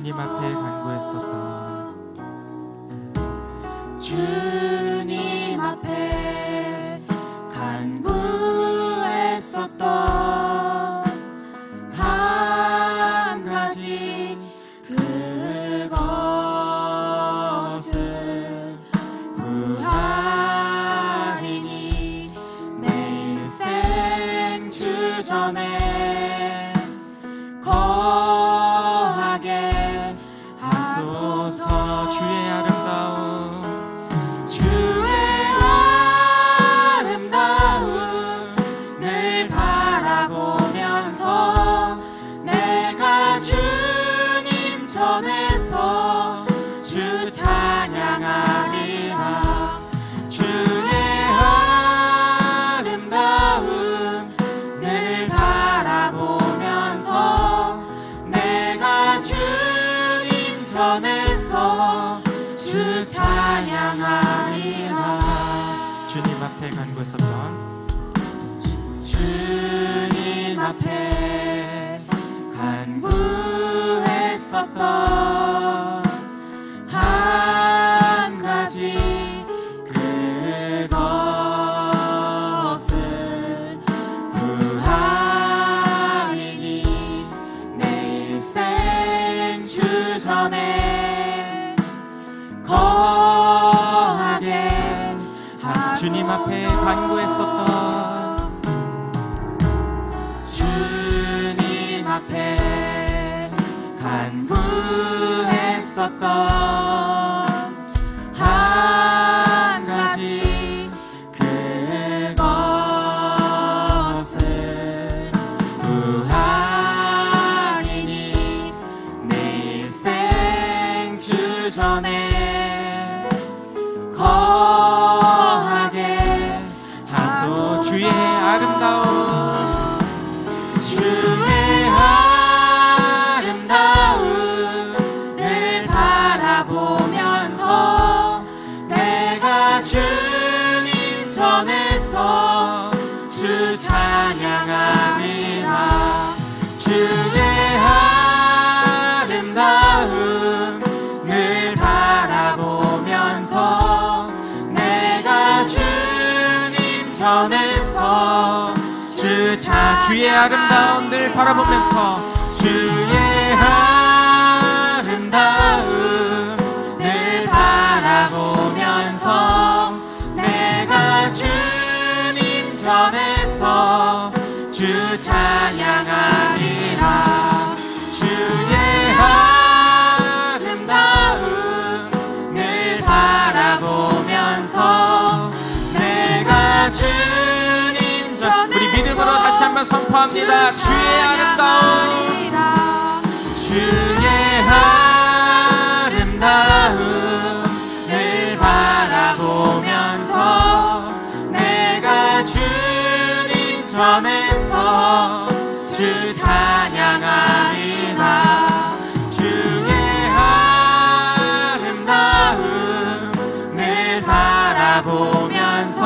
주님 앞에 간구했었던 주님 앞에 간구했었던 한 가지 그것은 구하리니 내 일생 주전에 거하게 하소서. 주의 아름다움 늘 바라보면서 내가 주님 전에서 주 찬양하리라. 주의 아름다움 늘 바라보면서 내가 주님 전에서 주 찬양하리라. 주님 앞에 간구했었던 주님 앞에 간구했었던 한 가지 그것을 구하리니 내 일생 주전에 거하게 하소서. 주님 앞에 간구했었던 주님 앞에 간구했었던 한 가지 그것을 구하리니 내 일생 주전에 거하게 하소서. 주의 아름다움 주의 아름다움 늘 바라보면서 내가 주님 전에서 주 찬양하리라. 주의 아름다움 늘 바라보면서 내가 주님 전에서 주의 아름다움 늘 바라보면서 주의 아름다움 늘 바라보면서 내가 주님 전에서 주 찬양하리라. 주의 아름다움 늘 바라보면서 내가 주님 전에서 우리 믿음으로 다시 한번 선포합니다. 주의 아름다움 주의 아름다움 늘 바라보면서 내가 주님 전에서 주 찬양하리라. 주의 아름다움 늘 바라보면서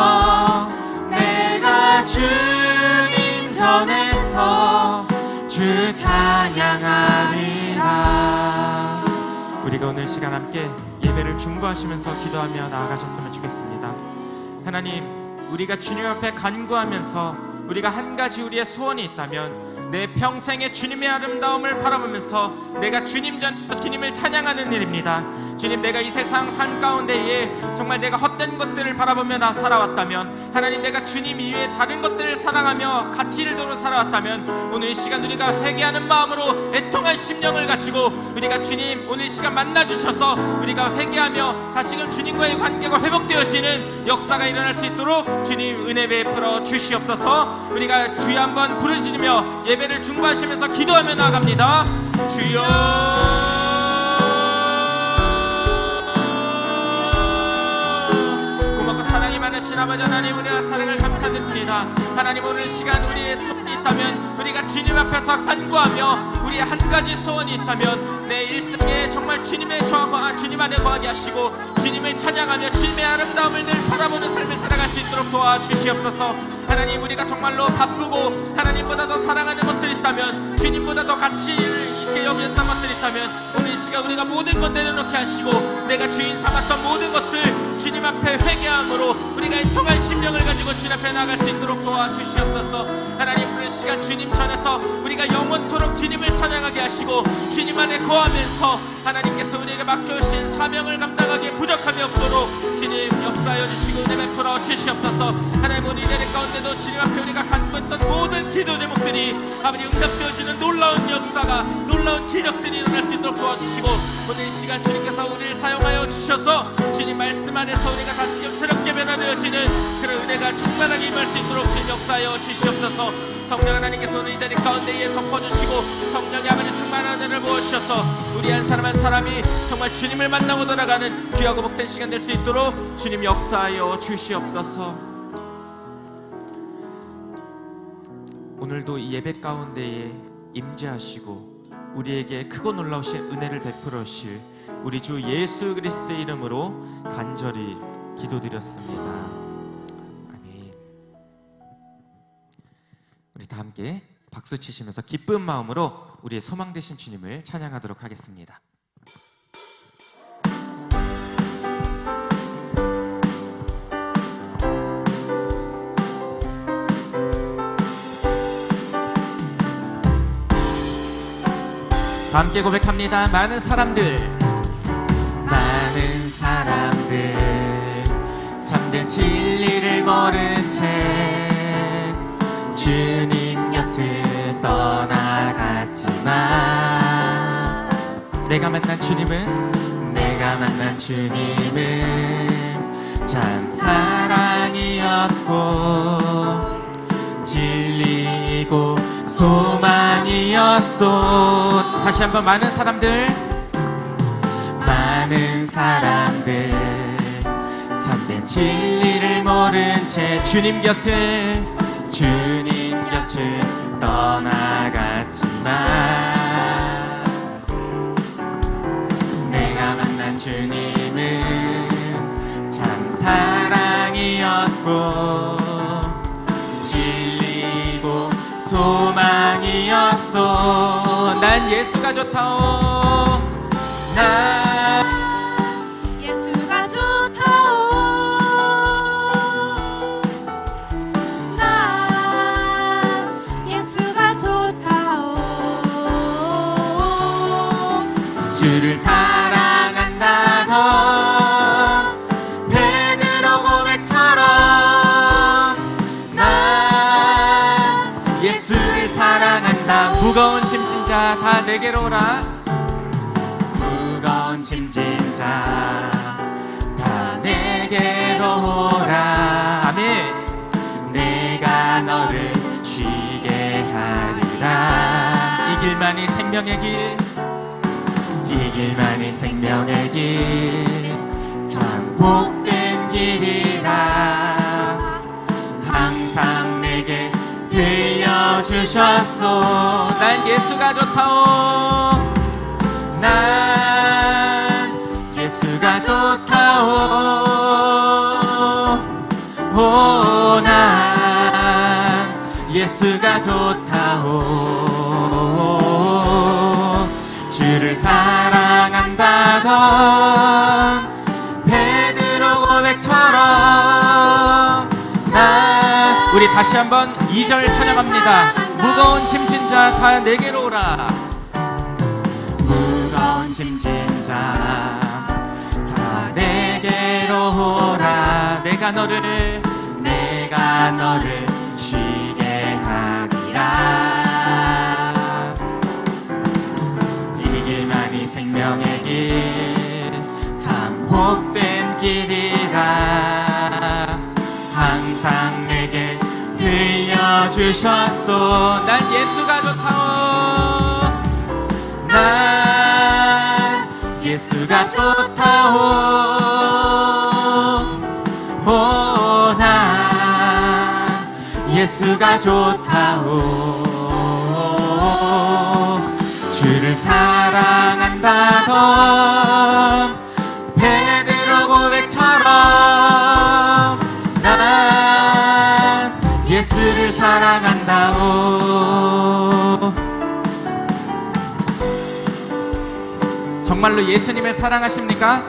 내가 주님 전에서 주 찬양하리라. 우리가 오늘 시간 함께 예배를 중보하시면서 기도하며 나아가셨으면 좋겠습니다. 하나님, 우리가 주님 앞에 간구하면서 우리가 한 가지 우리의 소원이 있다면 내 평생의 주님의 아름다움을 바라보면서 내가 주님을 찬양하는 일입니다. 주님, 내가 이 세상 삶 가운데에 정말 내가 헛된 것들을 바라보며 살아왔다면, 하나님, 내가 주님 이외에 다른 것들을 사랑하며 가치를 두고 살아왔다면 오늘 이 시간 우리가 회개하는 마음으로 애통한 심령을 가지고 우리가 주님 오늘 이 시간 만나주셔서 우리가 회개하며 다시금 주님과의 관계가 회복되어지는 역사가 일어날 수 있도록 주님 은혜 베풀어 주시옵소서. 우리가 주여 한번 부르짖으며 예배를 중보하시면서 기도하며 나아갑니다. 주여, 사랑이 많으신 아버지 하나님, 우리가 사랑을 감사드립니다. 하나님, 오늘 시간 우리의 소원이 있다면 우리가 주님 앞에서 간구하며 우리의 한 가지 소원이 있다면 내 일생에 정말 주님 안에 거하게 하시고 주님을 찬양하며 주님의 아름다움을 늘 바라보는 삶을 살아갈 수 있도록 도와주시옵소서. 하나님, 우리가 정말로 바쁘고 하나님보다 더 사랑하는 것들이 있다면 주님보다 더 가치 있게 귀하게 여겼던 것들이 있다면 오늘 이 시간 우리가 모든 것 내려놓게 하시고 내가 주인 삼았던 모든 것들 주님 앞에 회개함으로 우리가 이 통한 심령을 가지고 주님 앞에 나갈 수 있도록 도와주시옵소서. 하나님, 오늘 시간 주님 전에서 우리가 영원토록 주님을 찬양하게 하시고 주님 안에 거하면서 하나님께서 우리에게 맡겨주신 사명을 감당하기에 부족함이 없도록 주님 역사하여 주시고 은혜 베풀어 주시옵소서. 하나님, 오늘 이 자리 가운데도 주님 앞에 우리가 갖고 있던 모든 기도 제목들이 아버지 응답되어지는 놀라운 역사가, 놀라운 기적들이 일어날 수 있도록 도와주시고 오늘 이 시간 주님께서 우리를 사용하여 주셔서 주님 말씀 안에서 우리가 다시금 새롭게 변화되어지는 그런 은혜가 충만하게 임할 수 있도록 주님 역사하여 주시옵소서. 성령 하나님께서 오늘 이 자리 가운데에 덮어주시고 성령의 아버지 충만한 은혜를 부어주셔서 우리 한 사람 한 사람이 정말 주님을 만나고 돌아가는 귀하고 복된 시간 될 수 있도록 주님 역사하여 주시옵소서. 오늘도 이 예배 가운데에 임재하시고 우리에게 크고 놀라우신 은혜를 베풀어 주실 우리 주 예수 그리스도의 이름으로 간절히 기도드렸습니다. 아멘. 우리 다 함께 박수 치시면서 기쁜 마음으로 우리의 소망 되신 주님을 찬양하도록 하겠습니다. 다 함께 고백합니다. 많은 사람들 참된 진리를 모른 채 주님 곁을 떠나갔지만 내가 만난 주님은 참 사랑이었고 진리이고 소망이었소. 다시 한번 많은 사람들 참된 진리를 모른 채 주님 곁을 떠나갔지만 내가 만난 주님은 참 사랑이었고 진리고 소망이었소. 난 예수가 좋다오. 난 예수가 좋다오. 난 예수가 좋다오. 주를 사랑한다던 베드로 고백처럼 난 예수를 사랑한다. 무거운 짐진 자 다 내게로 오라. 무거운 짐진 자 다 내게로 오라. 아멘. 내가 너를 쉬게 하리라. 이 길만이 생명의 길, 이 길만이 생명의 길, 참 복된 길이라. 항상 내게 들려주셨소. 난 예수가 좋다오. 난 예수가 좋다오. 오, 난 예수가 좋다오. 주를 사랑한다던 베드로 고백처럼 난 우리 다시 한번 2절 찬양합니다. 무거운 짐진 자 다 내게로 오라. 무거운 짐진 자 다 내게로 오라. 내가 너를 쉬게 하리라. 이 길만이 생명의 길, 참 복된 길이라. 항상 내게 들려주셨소. 난 예수가 좋다오. 난 예수가 좋다오. 오, 난 예수가 좋다오. 주를 사랑한다던 베드로 고백처럼 난 예수를 사랑한다오. 정말로 예수님을 사랑하십니까?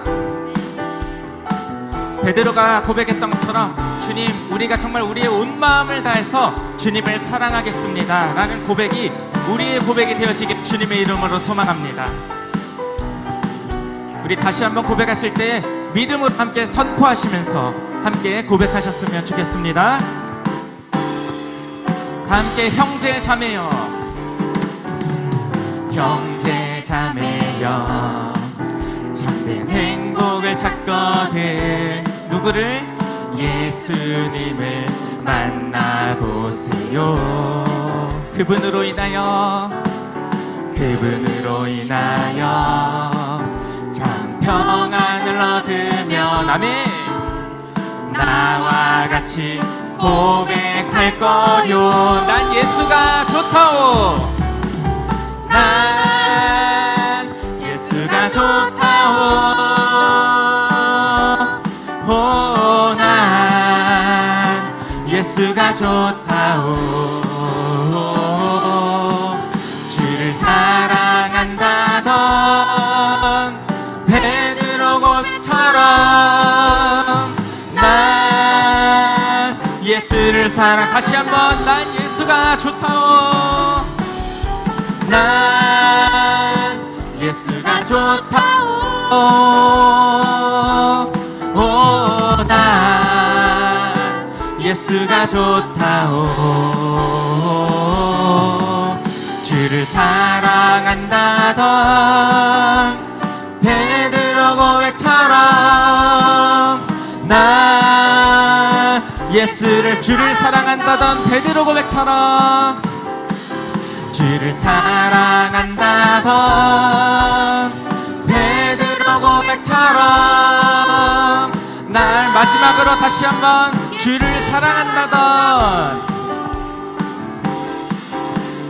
베드로가 고백했던 것처럼 주님, 우리가 정말 우리의 온 마음을 다해서 주님을 사랑하겠습니다 라는 고백이 우리의 고백이 되어지길 주님의 이름으로 소망합니다. 우리 다시 한번 고백하실 때 믿음으로 함께 선포하시면서 함께 고백하셨으면 좋겠습니다. 함께 형제 자매여, 형제 자매여, 참된 행복을 찾거든 누구를? 예수님을 만나보세요. 그분으로 인하여 참 평안을 얻으면 아멘. 나와 같이 고백할 거요. 난 예수가 좋다오. 난 예수가 좋다오. 오, 난 예수가 좋다오. 주를 사랑한다던 베드로 고백처럼 난 예수를 다시 한번 난 예수가 좋다오. 난 예수가 좋다오. 오, 난 예수가 좋다오. 주를 사랑한다던 베드로 고백처럼 난 주를 사랑한다던 베드로 고백처럼 주를 사랑한다던 베드로 고백처럼 날 마지막으로 다시 한번 주를 사랑한다던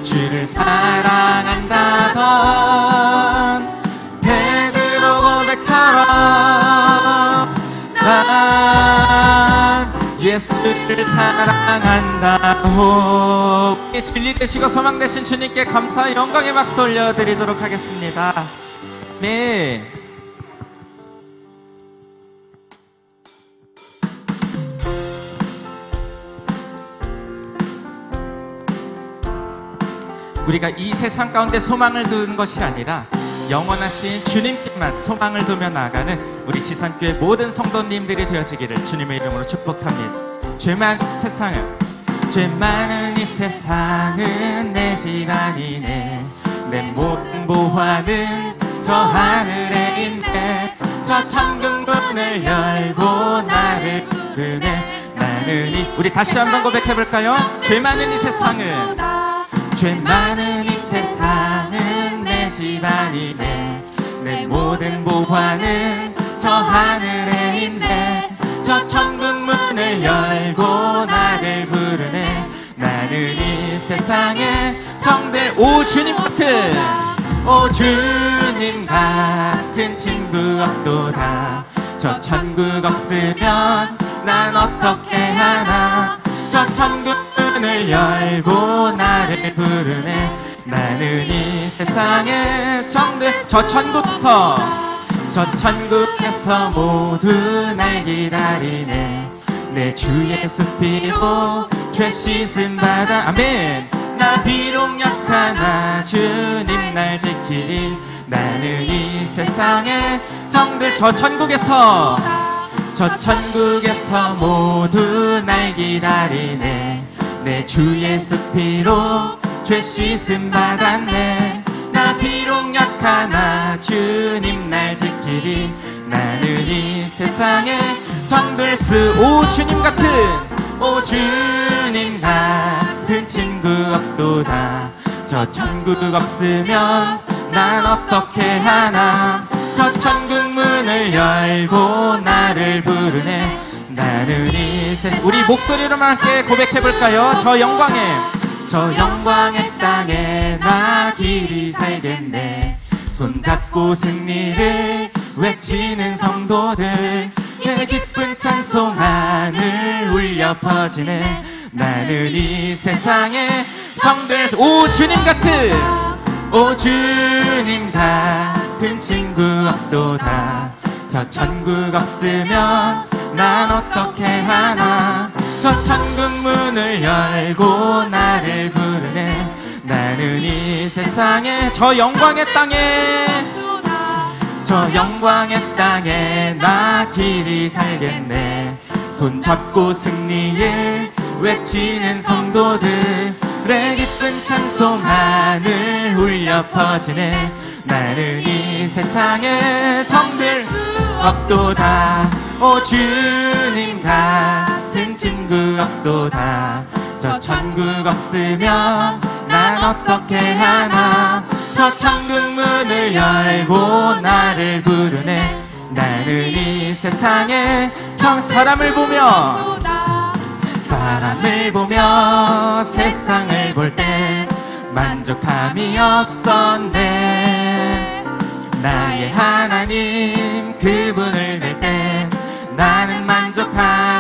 주를 사랑한다던 베드로 고백처럼 난 예수를 사랑한다고. 진리 되시고 소망 되신 주님께 감사와 영광의 박수 올려드리도록 하겠습니다. 네. 우리가 이 세상 가운데 소망을 두는 것이 아니라 영원하신 주님께만 소망을 두며 나아가는 우리 지산교회 모든 성도님들이 되어지기를 주님의 이름으로 축복합니다. 죄 많은 이 세상은 내 집안이네. 내 모든 보화는 저 하늘에 있네. 저 천국 문을 열고 나를 부르네. 나는 우리 다시 한번 고백해볼까요? 죄 많은 이 세상은 내 집안이네. 내 모든 보화는 저 하늘에 있네. 저 천국 문을 열고 나를 부르네. 나는 이 세상의 정들 오 주님 같은 친구 없도다. 저 천국 없으면 난 어떻게 하나. 저 천국 문을 열고 나를 부르네. 나는 이 세상의 정들 저 천국에서 모두 날 기다리네. 내 주 예수 피로 죄 씻음 받아 아멘. 나 비록 약하나 주님 날 지키리. 나는 이 세상의 정들 저 천국에서 모두 날 기다리네. 내 주 예수 피로 죄 씻음 받았네. 나 비록 약하나 주님 날 지키리. 나는 이 세상의 정들 오 주님 같은 친구 없도다. 저 천국 없으면 난 어떻게 하나. 저 천국 문을 열고 나를 부르네. 나는 이 세상 우리 목소리로만 함께 고백해볼까요? 저 영광의 땅에 나 길이 살겠네. 손잡고 승리를 외치는 성도들. 내 기쁜 찬송 하늘 울려 퍼지네. 나는 이 세상의 정들 오 주님 같은 같은 친구 없도다. 저 천국 없으면 난 어떻게 하나. 저 천국 문을 열고 나를 부르네. 나는 이 세상에 저 영광의 땅에 저 영광의 땅에 나 길이 살겠네. 손잡고 승리를 외치는 성도들의 기쁜 찬송 하늘 울려 퍼지네. 나는 이 세상에 정들 없도다. 오 주님 같은 친구 없도다. 저 천국 없으면 난 어떻게 하나. 저 천국 문을 열고 나를 부르네. 나는 이 세상에 사람을 보며 세상을 볼 때 만족함이 없었네. 나의 하나님 그분을 뵐 때 나는 만족한.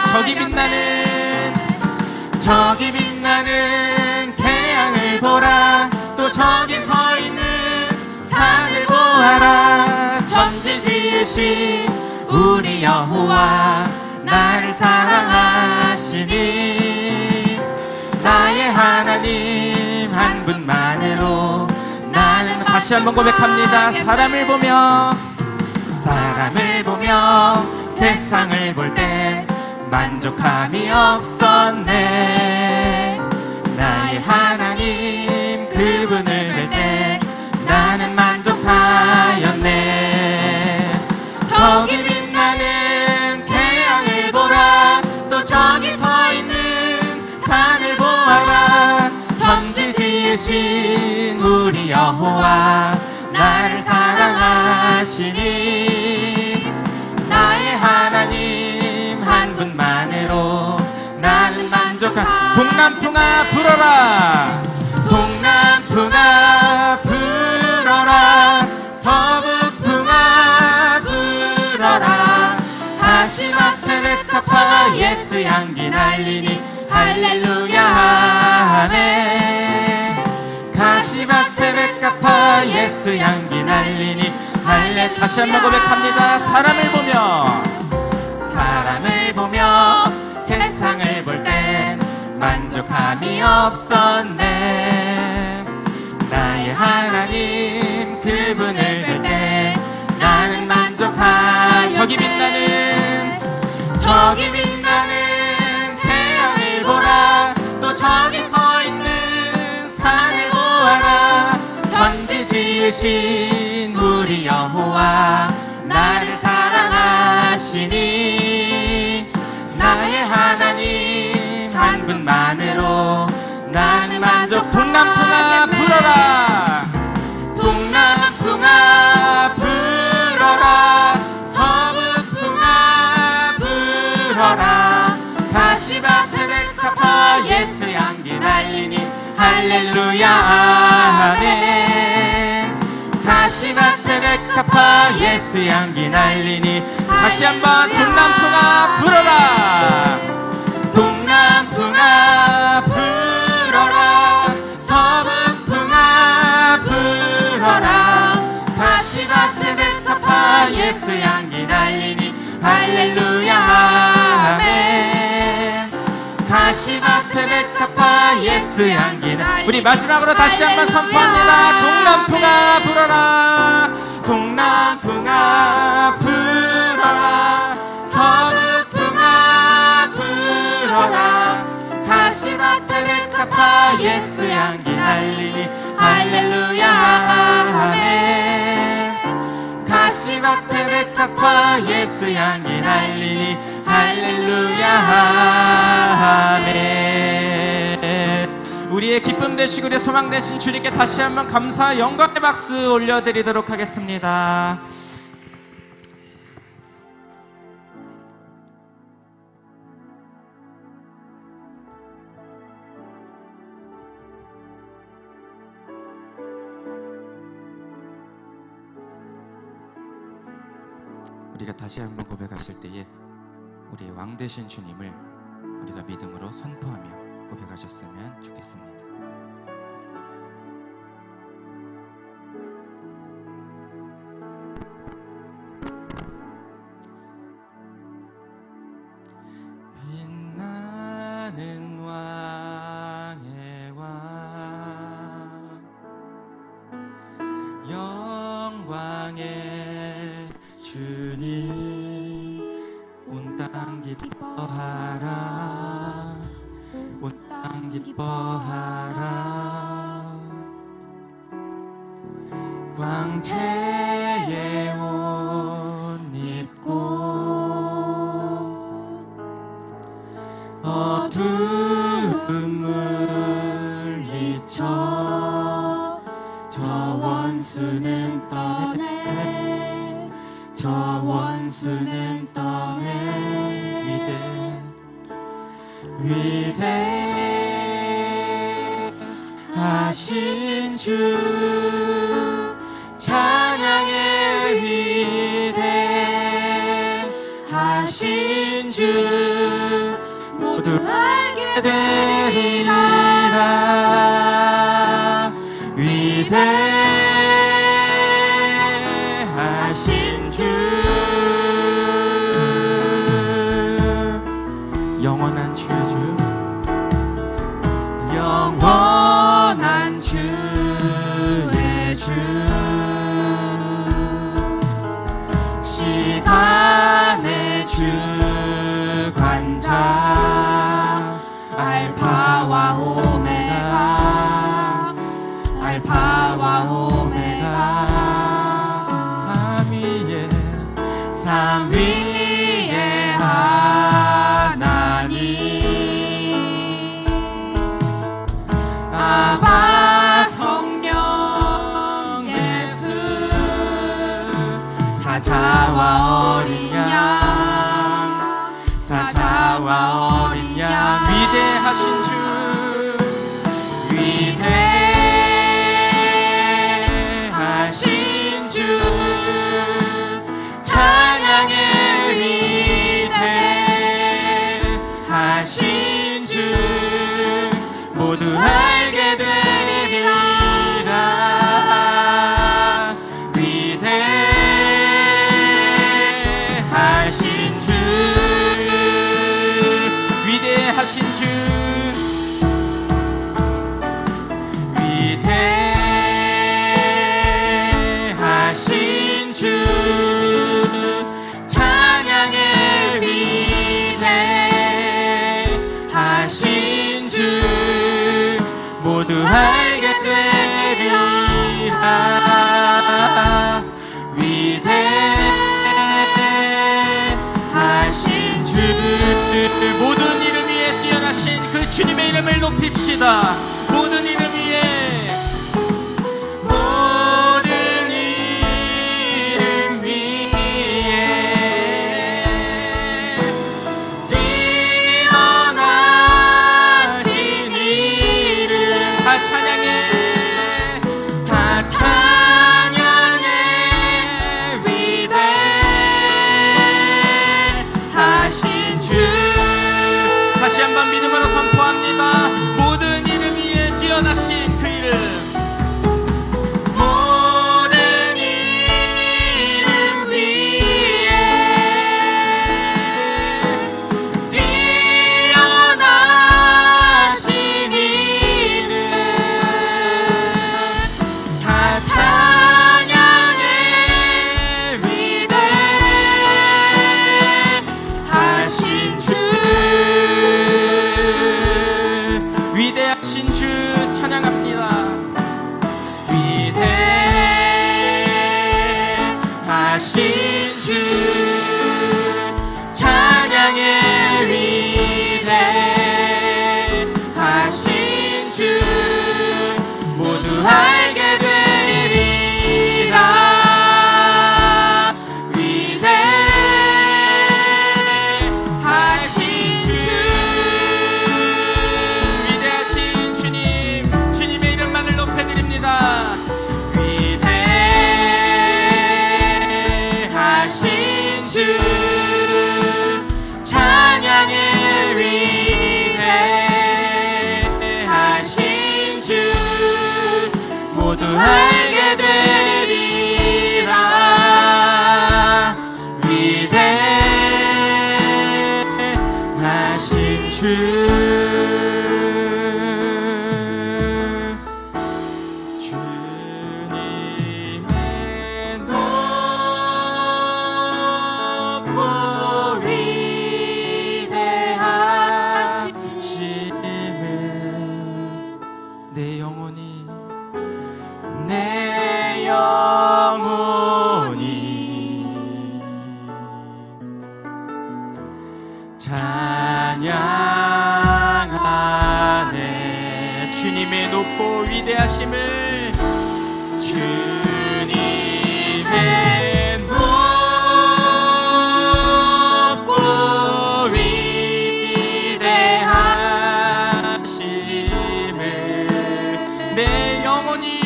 저기 빛나는 태양을 보라. 또 저기 서 있는 산을 보아라. 천지 지으신 우리 여호와 나를 사랑하시니. 나의 하나님 한 분만으로 나는 다시 한번 고백합니다. 사람을 보며 세상을 볼 때 만족함이 없었네. 나의 하나님 그분을 뵐 때 나는 만족하였네. 저기 빛나는 태양을 보라. 또 저기 서 있는 산을 보아라. 천지 지으신 우리 여호와 나를 사랑하시니. 나의 하나님 한 분만으로 나는 만족한. 동남풍아 불어라. 동남풍아 불어라. 서북풍아 불어라. 가시마테레카파 예수 향기 날리니. 할렐루야 아멘. 가시마테레카파 예수 향기 날리니. 할렐. 다시 한번 고백합니다. 사람을 보며 세상을 볼 땐 만족함이 없었네. 나의 하나님 그분을 뵐 때 나는 만족하. 저기 빛나는 태양을 보라. 또 저기 서 있는 산을 보아라. 천지 지으신 우리 여호와 나를 사랑하시니. 나의 하나님 한 분만으로 나는 만족. 동남풍아 불어라. 동남풍아 불어라. 서북풍아 불어라. 가시바테레카파 예수 향기 날리니. 할렐루야 아멘. 가시바테레카파 예수 향기 날리니. 다시 한번 동남풍아 불어라. 동남풍아 불어라. 서북풍아 불어라. 가시바테레카파 예수 향기 날리니. 할렐루야 아멘. 가시바테레카파 예수 향기 날리니. 우리 마지막으로 다시 한번 선포합니다. 동남풍아 불어라. 동남풍아 불어라. 서북풍아 불어라. 가시마테레카파 예수 향기 날리니. 할렐루야 아멘. 가시마테레카파 예수 향기 날리니. 할렐루야 아멘. 우리의 기쁨 되시고 우리의 소망 되신 주님께 다시 한번 감사 영광의 박수 올려드리도록 하겠습니다. 우리가 다시 한번 고백하실 때에 우리의 왕 되신 주님을 우리가 믿음으로 선포하며 고백하셨으면 좋겠습니다. 땅 기뻐하라 온 땅 기뻐하라 광채의 옷 입고 어둠을 잊혀 저 원수는 떠내 저 원수는 떠내 위대하신 주 찬양의 위대하신 주 모두 알게 되리라 위대하신 주 영원한 주의 주 영원한 주의 주 시간의 주관자 알파와 오메가 알파와 오메가 삼위의 하나님 아바 성령 예수 사자와 어린 양 사자와 어린 양 위대하신 주 위대하신 주 찬양의 위대하신 주 모두 알게 되리라 위대하신 주 위대하신 주 위대하신 주 찬양의 위대하신 주 모두 알게 되리라 위대하신 주 모든 이름 위에 뛰어나신 그 주님의 이름을 높입시다 모든 이름 위에 모든 이름 위에 뛰어나신 이름 다 찬양해 다 찬양해 위대하신 주 다시 한번 믿음으로 선포합니다 모든 이름 위에 뛰어나신 그 이름 모든 이름 위에 뛰어나신 이름 다 찬양해 위대하신 주 위대하신 주 찬양합니다 위대하신 주 찬양의 위대하신 주 모두 알게 되리라 위대하신 주 위대하신 주님 주님의 이름만을 높여드립니다 위대하신 주 찬양의 위대하신 주 모두 알게 되리라 위대하신 주 주님의 높고 찬양하네. 주님의 높고 위대하심을, 주님의 높고 위대하심을 내 영혼이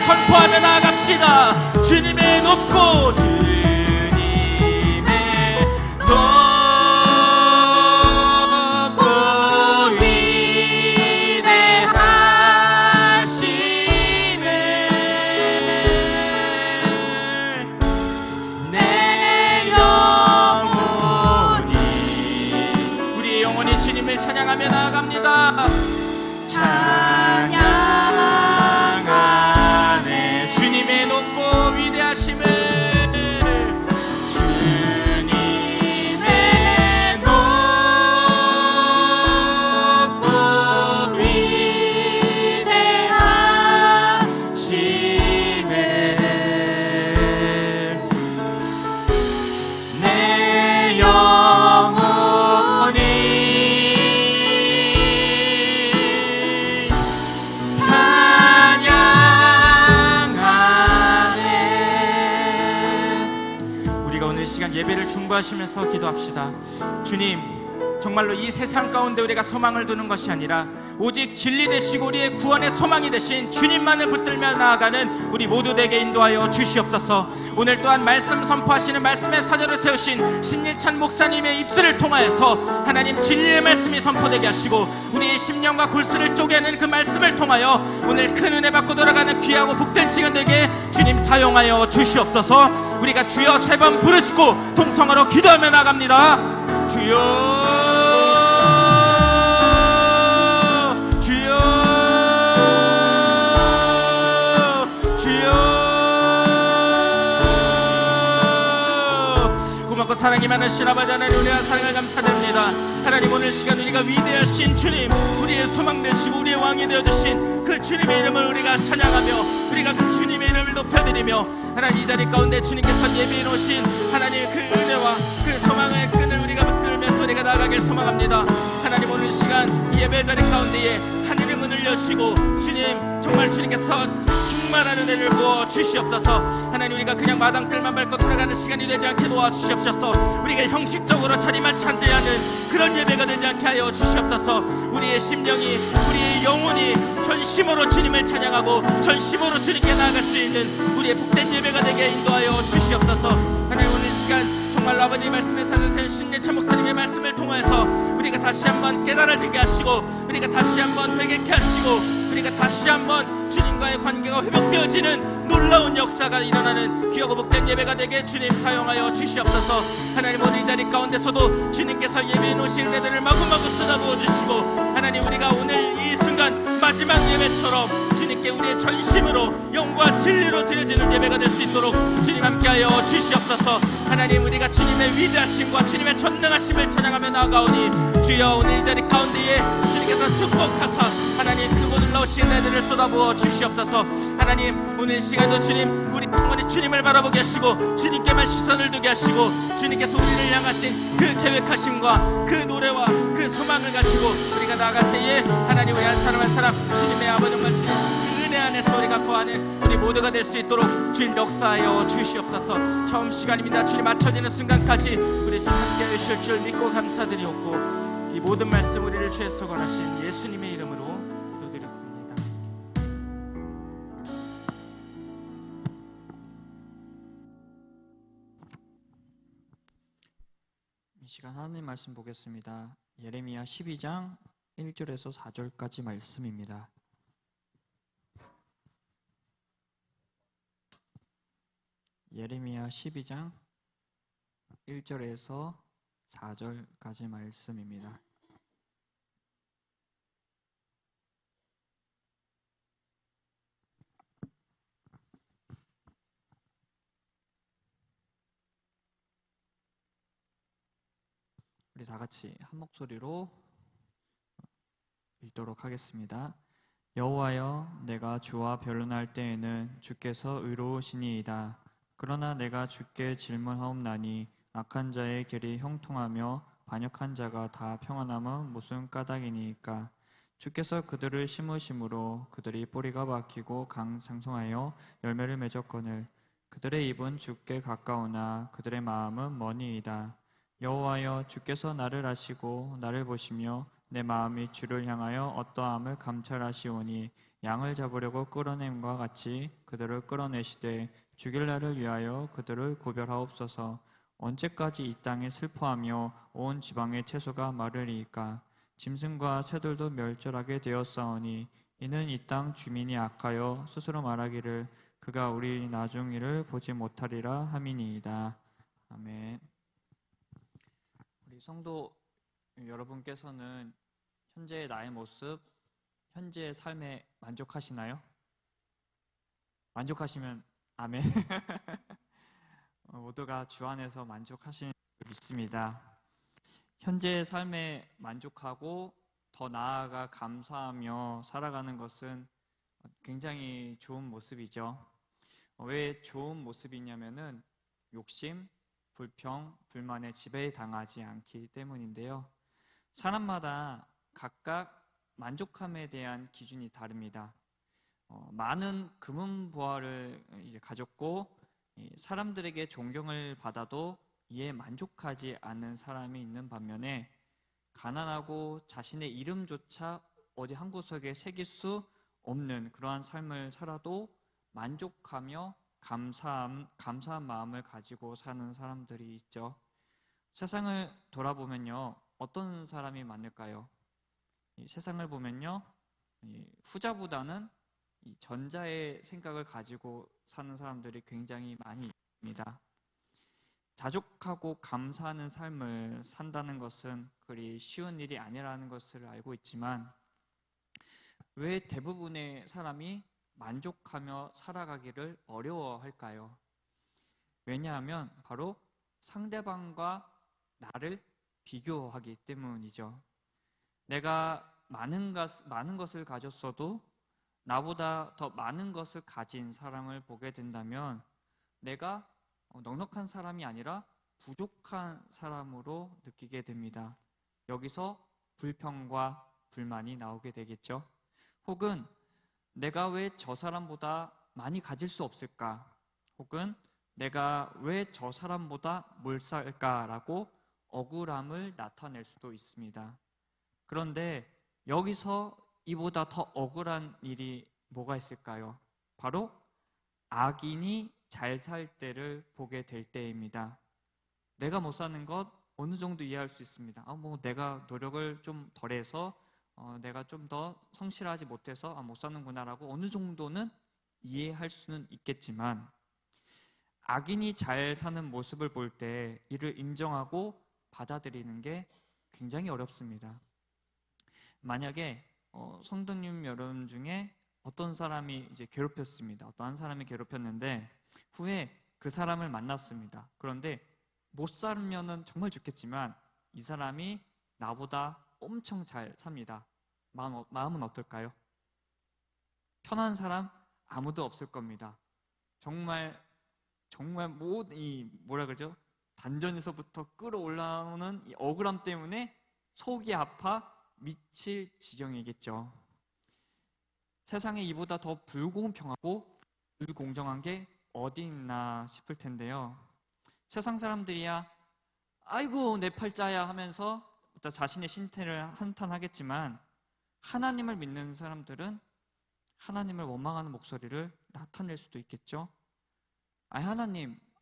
선포하며 나아갑시다. 주님의 높고 주님의 높고 위대하심을 내 영혼이, 우리의 영혼이 주님을 찬양하며 나아갑니다. 주님의 높고 위대하심을, 주님의 높고 위대하심을 내 영혼이 예배를 중보하시면서 기도합시다. 주님, 정말로 이 세상 가운데 우리가 소망을 두는 것이 아니라 오직 진리 되시고 우리의 구원의 소망이 되신 주님만을 붙들며 나아가는 우리 모두 되게 인도하여 주시옵소서. 오늘 또한 말씀 선포하시는 말씀의 사절을 세우신 신일찬 목사님의 입술을 통하여서 하나님 진리의 말씀이 선포되게 하시고 우리의 심령과 골수를 쪼개는 그 말씀을 통하여 오늘 큰 은혜 받고 돌아가는 귀하고 복된 시간 되게 주님 사용하여 주시옵소서. 우리가 주여 세 번 부르짖고 동성으로 기도하며 나갑니다. 주여, 주여, 주여. 고맙고 사랑이 많으신 아버지 하나님, 우리가 사랑을 감사드립니다. 하나님, 오늘 시간 우리가 위대하신 주님, 우리의 소망 되시고 우리의 왕이 되어주신 그 주님의 이름을 우리가 찬양하며 우리가 그 주님의 이름을 높여드리며 하나님, 이 자리 가운데 주님께서 예비해 놓으신 하나님 그 은혜와 그 소망의 끈을 우리가 붙들면서 우리가 나아가길 소망합니다. 하나님, 오늘 시간 이 예배 자리 가운데에 하늘의 문을 여시고 주님, 정말 주님께서 충만한 은혜를 부어 주시옵소서. 하나님, 우리가 그냥 마당들만 밟고 돌아가는 시간이 되지 않게 도와주시옵소서. 우리가 형식적으로 자리만 차지하는 그런 예배가 되지 않게 하여 주시옵소서. 우리의 심령이, 우리의 영혼이 전심으로 주님을 찬양하고 전심으로 주님께 나아갈 수 있는 우리의 복된 예배가 되게 인도하여 주시옵소서. 하나님, 오늘 시간 정말로 아버지 말씀에 사는 신일찬 목사님의 말씀을 통해서 우리가 다시 한번 깨달아지게 하시고 우리가 다시 한번 회개케 하시고 우리가 다시 한번 주님과의 관계가 회복되어지는 놀라운 역사가 일어나는 귀하고 복된 예배가 되게 주님 사용하여 주시옵소서. 하나님, 오늘 이 자리 가운데서도 주님께서 예배해 놓으신 은혜들을 마구마구 쏟아부어 주시고 하나님, 우리가 오늘 이 순간 마지막 예배처럼 주님께 우리의 전심으로 영과 진리로 드려지는 예배가 될 수 있도록 주님 함께하여 주시옵소서. 하나님, 우리가 주님의 위대하심과 주님의 전능하심을 찬양하며 나아가오니 주여, 오늘 이 자리 가운데에 주님께서 축복하사 하나님 크고 놀라우신 은혜들을 쏟아부어 주시옵소서. 하나님, 오늘 시간도 주님, 우리 영혼이 주님을 바라보게 하시고 주님께만 시선을 두게 하시고 주님께서 우리를 향하신 그 계획하심과 그 노래와 그 소망을 가지고 우리가 나아갈 때에 하나님, 우리 한 사람 한 사람 주님의 아버지 정말 주님 그 은혜 안에서 우리가 거하는 우리 모두가 될 수 있도록 주님 역사하여 주시옵소서. 처음 시간입니다. 주님 맞춰지는 순간까지 우리 주님 함께해 주실 줄 믿고 감사드리옵고 이 모든 말씀 우리를 주에서 권하신 예수님의 이름으로 기도드렸습니다. 이 시간 하나님 말씀 보겠습니다. 예레미야 12장 1절에서 4절까지 말씀입니다. 예레미야 12장 1절에서 4절까지 말씀입니다. 우리 다 같이 한 목소리로 읽도록 하겠습니다. 여호와여, 내가 주와 변론할 때에는 주께서 의로우시니이다. 그러나 내가 주께 질문하옵나니 악한 자의 길이 형통하며 반역한 자가 다 평안함은 무슨 까닭이니이까? 주께서 그들을 심으심으로 그들이 뿌리가 박히고 장성하여 열매를 맺었거늘 그들의 입은 주께 가까우나 그들의 마음은 머니이다. 여호와여, 주께서 나를 아시고 나를 보시며 내 마음이 주를 향하여 어떠함을 감찰하시오니 양을 잡으려고 끌어냄과 같이 그들을 끌어내시되 죽일 날을 위하여 그들을 구별하옵소서. 언제까지 이 땅에 슬퍼하며 온 지방의 채소가 마르리이까? 짐승과 새들도 멸절하게 되었사오니 이는 이 땅 주민이 악하여 스스로 말하기를 그가 우리 나중 일을 보지 못하리라 함이니이다. 아멘. 우리 성도 여러분께서는 현재의 나의 모습, 현재의 삶에 만족하시나요? 만족하시면 아멘. 모두가 주 안에서 만족하시는 줄 믿습니다. 현재의 삶에 만족하고 더 나아가 감사하며 살아가는 것은 굉장히 좋은 모습이죠. 왜 좋은 모습이냐면은 욕심, 불평, 불만에 지배당하지 않기 때문인데요. 사람마다 각각 만족함에 대한 기준이 다릅니다. 많은 금은 보화를 이제 가졌고 사람들에게 존경을 받아도 이에 만족하지 않는 사람이 있는 반면에 가난하고 자신의 이름조차 어디 한 구석에 새길 수 없는 그러한 삶을 살아도 만족하며 감사한 마음을 가지고 사는 사람들이 있죠. 세상을 돌아보면요, 어떤 사람이 많을까요? 이 세상을 보면요, 후자보다는 이 전자의 생각을 가지고 사는 사람들이 굉장히 많이 있습니다. 자족하고 감사하는 삶을 산다는 것은 그리 쉬운 일이 아니라는 것을 알고 있지만 왜 대부분의 사람이 만족하며 살아가기를 어려워할까요? 왜냐하면 바로 상대방과 나를 비교하기 때문이죠. 내가 많은 것을 가졌어도 나보다 더 많은 것을 가진 사람을 보게 된다면 내가 넉넉한 사람이 아니라 부족한 사람으로 느끼게 됩니다. 여기서 불평과 불만이 나오게 되겠죠. 혹은 내가 왜 저 사람보다 많이 가질 수 없을까? 혹은 내가 왜 저 사람보다 몰살까라고 억울함을 나타낼 수도 있습니다. 그런데 여기서 이보다 더 억울한 일이 뭐가 있을까요? 바로 악인이 잘 살 때를 보게 될 때입니다. 내가 못 사는 것 어느 정도 이해할 수 있습니다. 내가 노력을 좀 덜해서 내가 좀 더 성실하지 못해서 못 사는구나라고 어느 정도는 이해할 수는 있겠지만 악인이 잘 사는 모습을 볼 때 이를 인정하고 받아들이는 게 굉장히 어렵습니다. 만약에 성도님 여러분 중에 어떤 사람이 이제 괴롭혔습니다. 어떤 한 사람이 괴롭혔는데 후에 그 사람을 만났습니다. 그런데 못 살면은 정말 좋겠지만 이 사람이 나보다 엄청 잘 삽니다. 마음은 어떨까요? 편한 사람 아무도 없을 겁니다. 정말 뭐라 그러죠? 단전에서부터 끌어올라오는 이 억울함 때문에 속이 아파 미칠 지경이겠죠. 세상에 이보다 더 불공평하고 불공정한 게 어디 있나 싶을 텐데요. 세상 사람들이야 아이고 내 팔자야 하면서 자신의 신태를 한탄하겠지만 하나님을 믿는 사람들은 하나님을 원망하는 목소리를 나타낼 수도 있겠죠.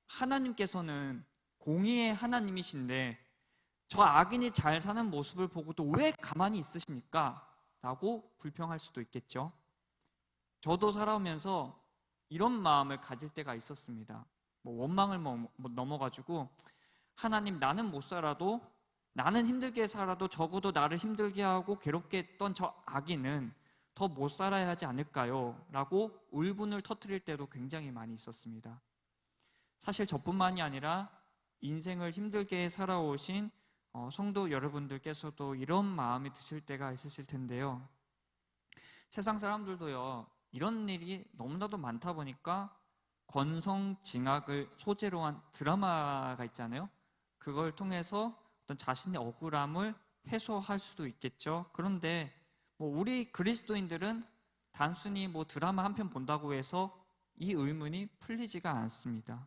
하나님께서는 공의의 하나님이신데 저 악인이 잘 사는 모습을 보고도 왜 가만히 있으십니까? 라고 불평할 수도 있겠죠. 저도 살아오면서 이런 마음을 가질 때가 있었습니다. 원망을 넘어가지고 하나님, 나는 못 살아도 나는 힘들게 살아도 적어도 나를 힘들게 하고 괴롭게 했던 저 악인은 더 못 살아야 하지 않을까요? 라고 울분을 터뜨릴 때도 굉장히 많이 있었습니다. 사실 저뿐만이 아니라 인생을 힘들게 살아오신 성도 여러분들께서도 이런 마음이 드실 때가 있으실 텐데요. 세상 사람들도요, 이런 일이 너무나도 많다 보니까 권성징악을 소재로 한 드라마가 있잖아요. 그걸 통해서 어떤 자신의 억울함을 해소할 수도 있겠죠. 그런데 우리 그리스도인들은 단순히 드라마 한 편 본다고 해서 이 의문이 풀리지가 않습니다.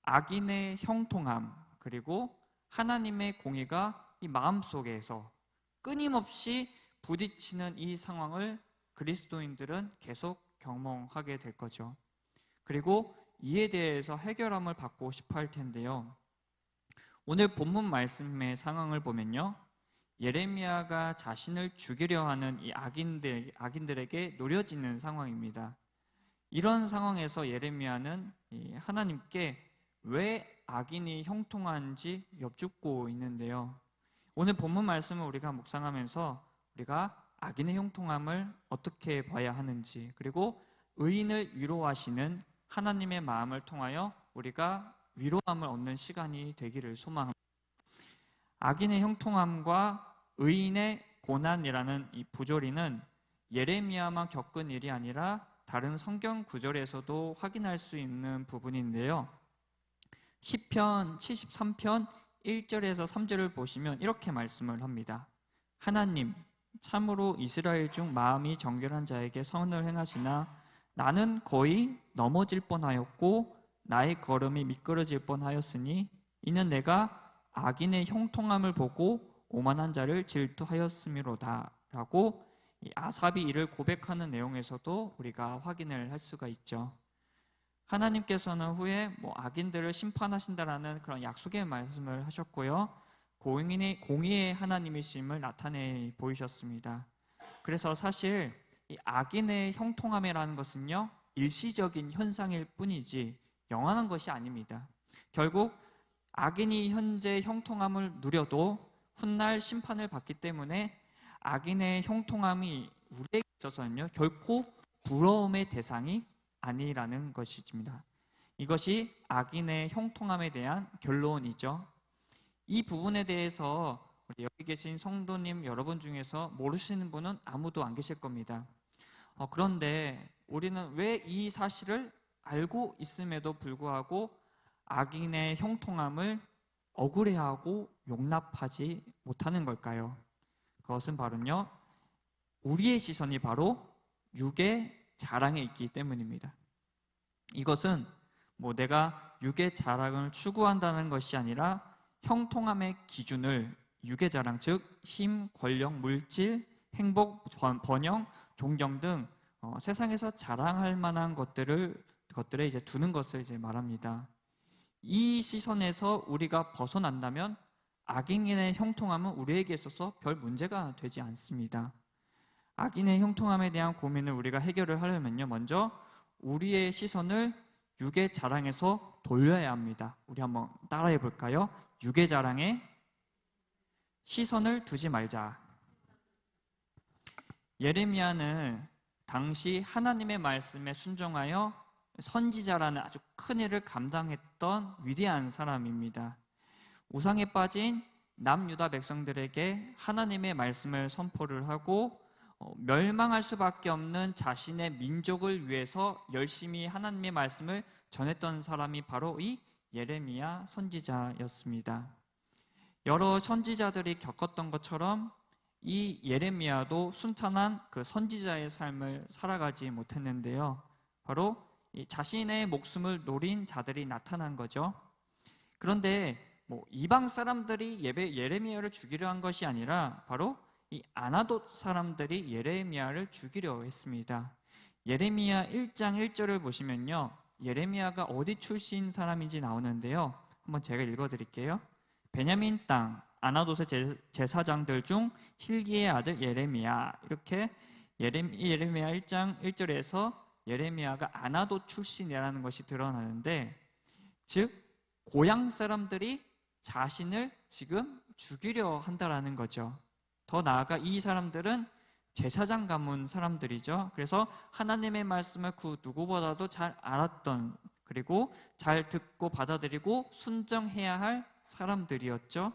악인의 형통함, 그리고 하나님의 공의가 이 마음속에서 끊임없이 부딪히는 이 상황을 그리스도인들은 계속 경험하게 될 거죠. 그리고 이에 대해서 해결함을 받고 싶어 할 텐데요. 오늘 본문 말씀의 상황을 보면요, 예레미야가 자신을 죽이려 하는 이 악인들에게 노려지는 상황입니다. 이런 상황에서 예레미야는 하나님께 왜 악인이 형통한지 여쭙고 있는데요. 오늘 본문 말씀을 우리가 묵상하면서 우리가 악인의 형통함을 어떻게 봐야 하는지, 그리고 의인을 위로하시는 하나님의 마음을 통하여 우리가 위로함을 얻는 시간이 되기를 소망합니다. 악인의 형통함과 의인의 고난이라는 이 부조리는 예레미야만 겪은 일이 아니라 다른 성경 구절에서도 확인할 수 있는 부분인데요. 시편 73편 1절에서 3절을 보시면 이렇게 말씀을 합니다. 하나님, 참으로 이스라엘 중 마음이 정결한 자에게 선을 행하시나 나는 거의 넘어질 뻔하였고 나의 걸음이 미끄러질 뻔하였으니 이는 내가 악인의 형통함을 보고 오만한 자를 질투하였음이로다 라고 아삽이 이를 고백하는 내용에서도 우리가 확인을 할 수가 있죠. 하나님께서는 후에 악인들을 심판하신다라는 그런 약속의 말씀을 하셨고요, 공의의 하나님이심을 나타내 보이셨습니다. 그래서 사실 이 악인의 형통함이라는 것은요, 일시적인 현상일 뿐이지 영원한 것이 아닙니다. 결국 악인이 현재 형통함을 누려도 훗날 심판을 받기 때문에 악인의 형통함이 우리에게 있어서는요, 결코 부러움의 대상이 아니라는 것입니다. 이것이 악인의 형통함에 대한 결론이죠. 이 부분에 대해서 우리 여기 계신 성도님 여러분 중에서 모르시는 분은 아무도 안 계실 겁니다. 그런데 우리는 왜 이 사실을 알고 있음에도 불구하고 악인의 형통함을 억울해하고 용납하지 못하는 걸까요? 그것은 바로요, 우리의 시선이 바로 육의 자랑에 있기 때문입니다. 이것은 내가 육의 자랑을 추구한다는 것이 아니라 형통함의 기준을 육의 자랑, 즉 힘, 권력, 물질, 행복, 번영, 존경 등 세상에서 자랑할 만한 것들에 이제 두는 것을 이제 말합니다. 이 시선에서 우리가 벗어난다면 악인의 형통함은 우리에게 있어서 별 문제가 되지 않습니다. 악인의 형통함에 대한 고민을 우리가 해결을 하려면요, 먼저 우리의 시선을 육의 자랑에서 돌려야 합니다. 우리 한번 따라해 볼까요? 육의 자랑에 시선을 두지 말자. 예레미야는 당시 하나님의 말씀에 순종하여 선지자라는 아주 큰 일을 감당했던 위대한 사람입니다. 우상에 빠진 남유다 백성들에게 하나님의 말씀을 선포를 하고 멸망할 수밖에 없는 자신의 민족을 위해서 열심히 하나님의 말씀을 전했던 사람이 바로 이 예레미야 선지자였습니다. 여러 선지자들이 겪었던 것처럼 이 예레미야도 순탄한 그 선지자의 삶을 살아가지 못했는데요, 바로 자신의 목숨을 노린 자들이 나타난 거죠. 그런데 이방 사람들이 예레미야를 죽이려 한 것이 아니라 바로 이 아나돗 사람들이 예레미야를 죽이려 했습니다. 예레미야 1장 1절을 보시면요, 예레미야가 어디 출신 사람인지 나오는데요, 한번 제가 읽어드릴게요. 베냐민 땅 아나돗의 제사장들 중 hil기의 아들 예레미야. 이렇게 예레미야 1장 1절에서 예레미야가 아나돗 출신이라는 것이 드러나는데, 즉 고향 사람들이 자신을 지금 죽이려 한다라는 거죠. 더 나아가 이 사람들은 제사장 가문 사람들이죠. 그래서 하나님의 말씀을 그 누구보다도 잘 알았던, 그리고 잘 듣고 받아들이고 순종해야 할 사람들이었죠.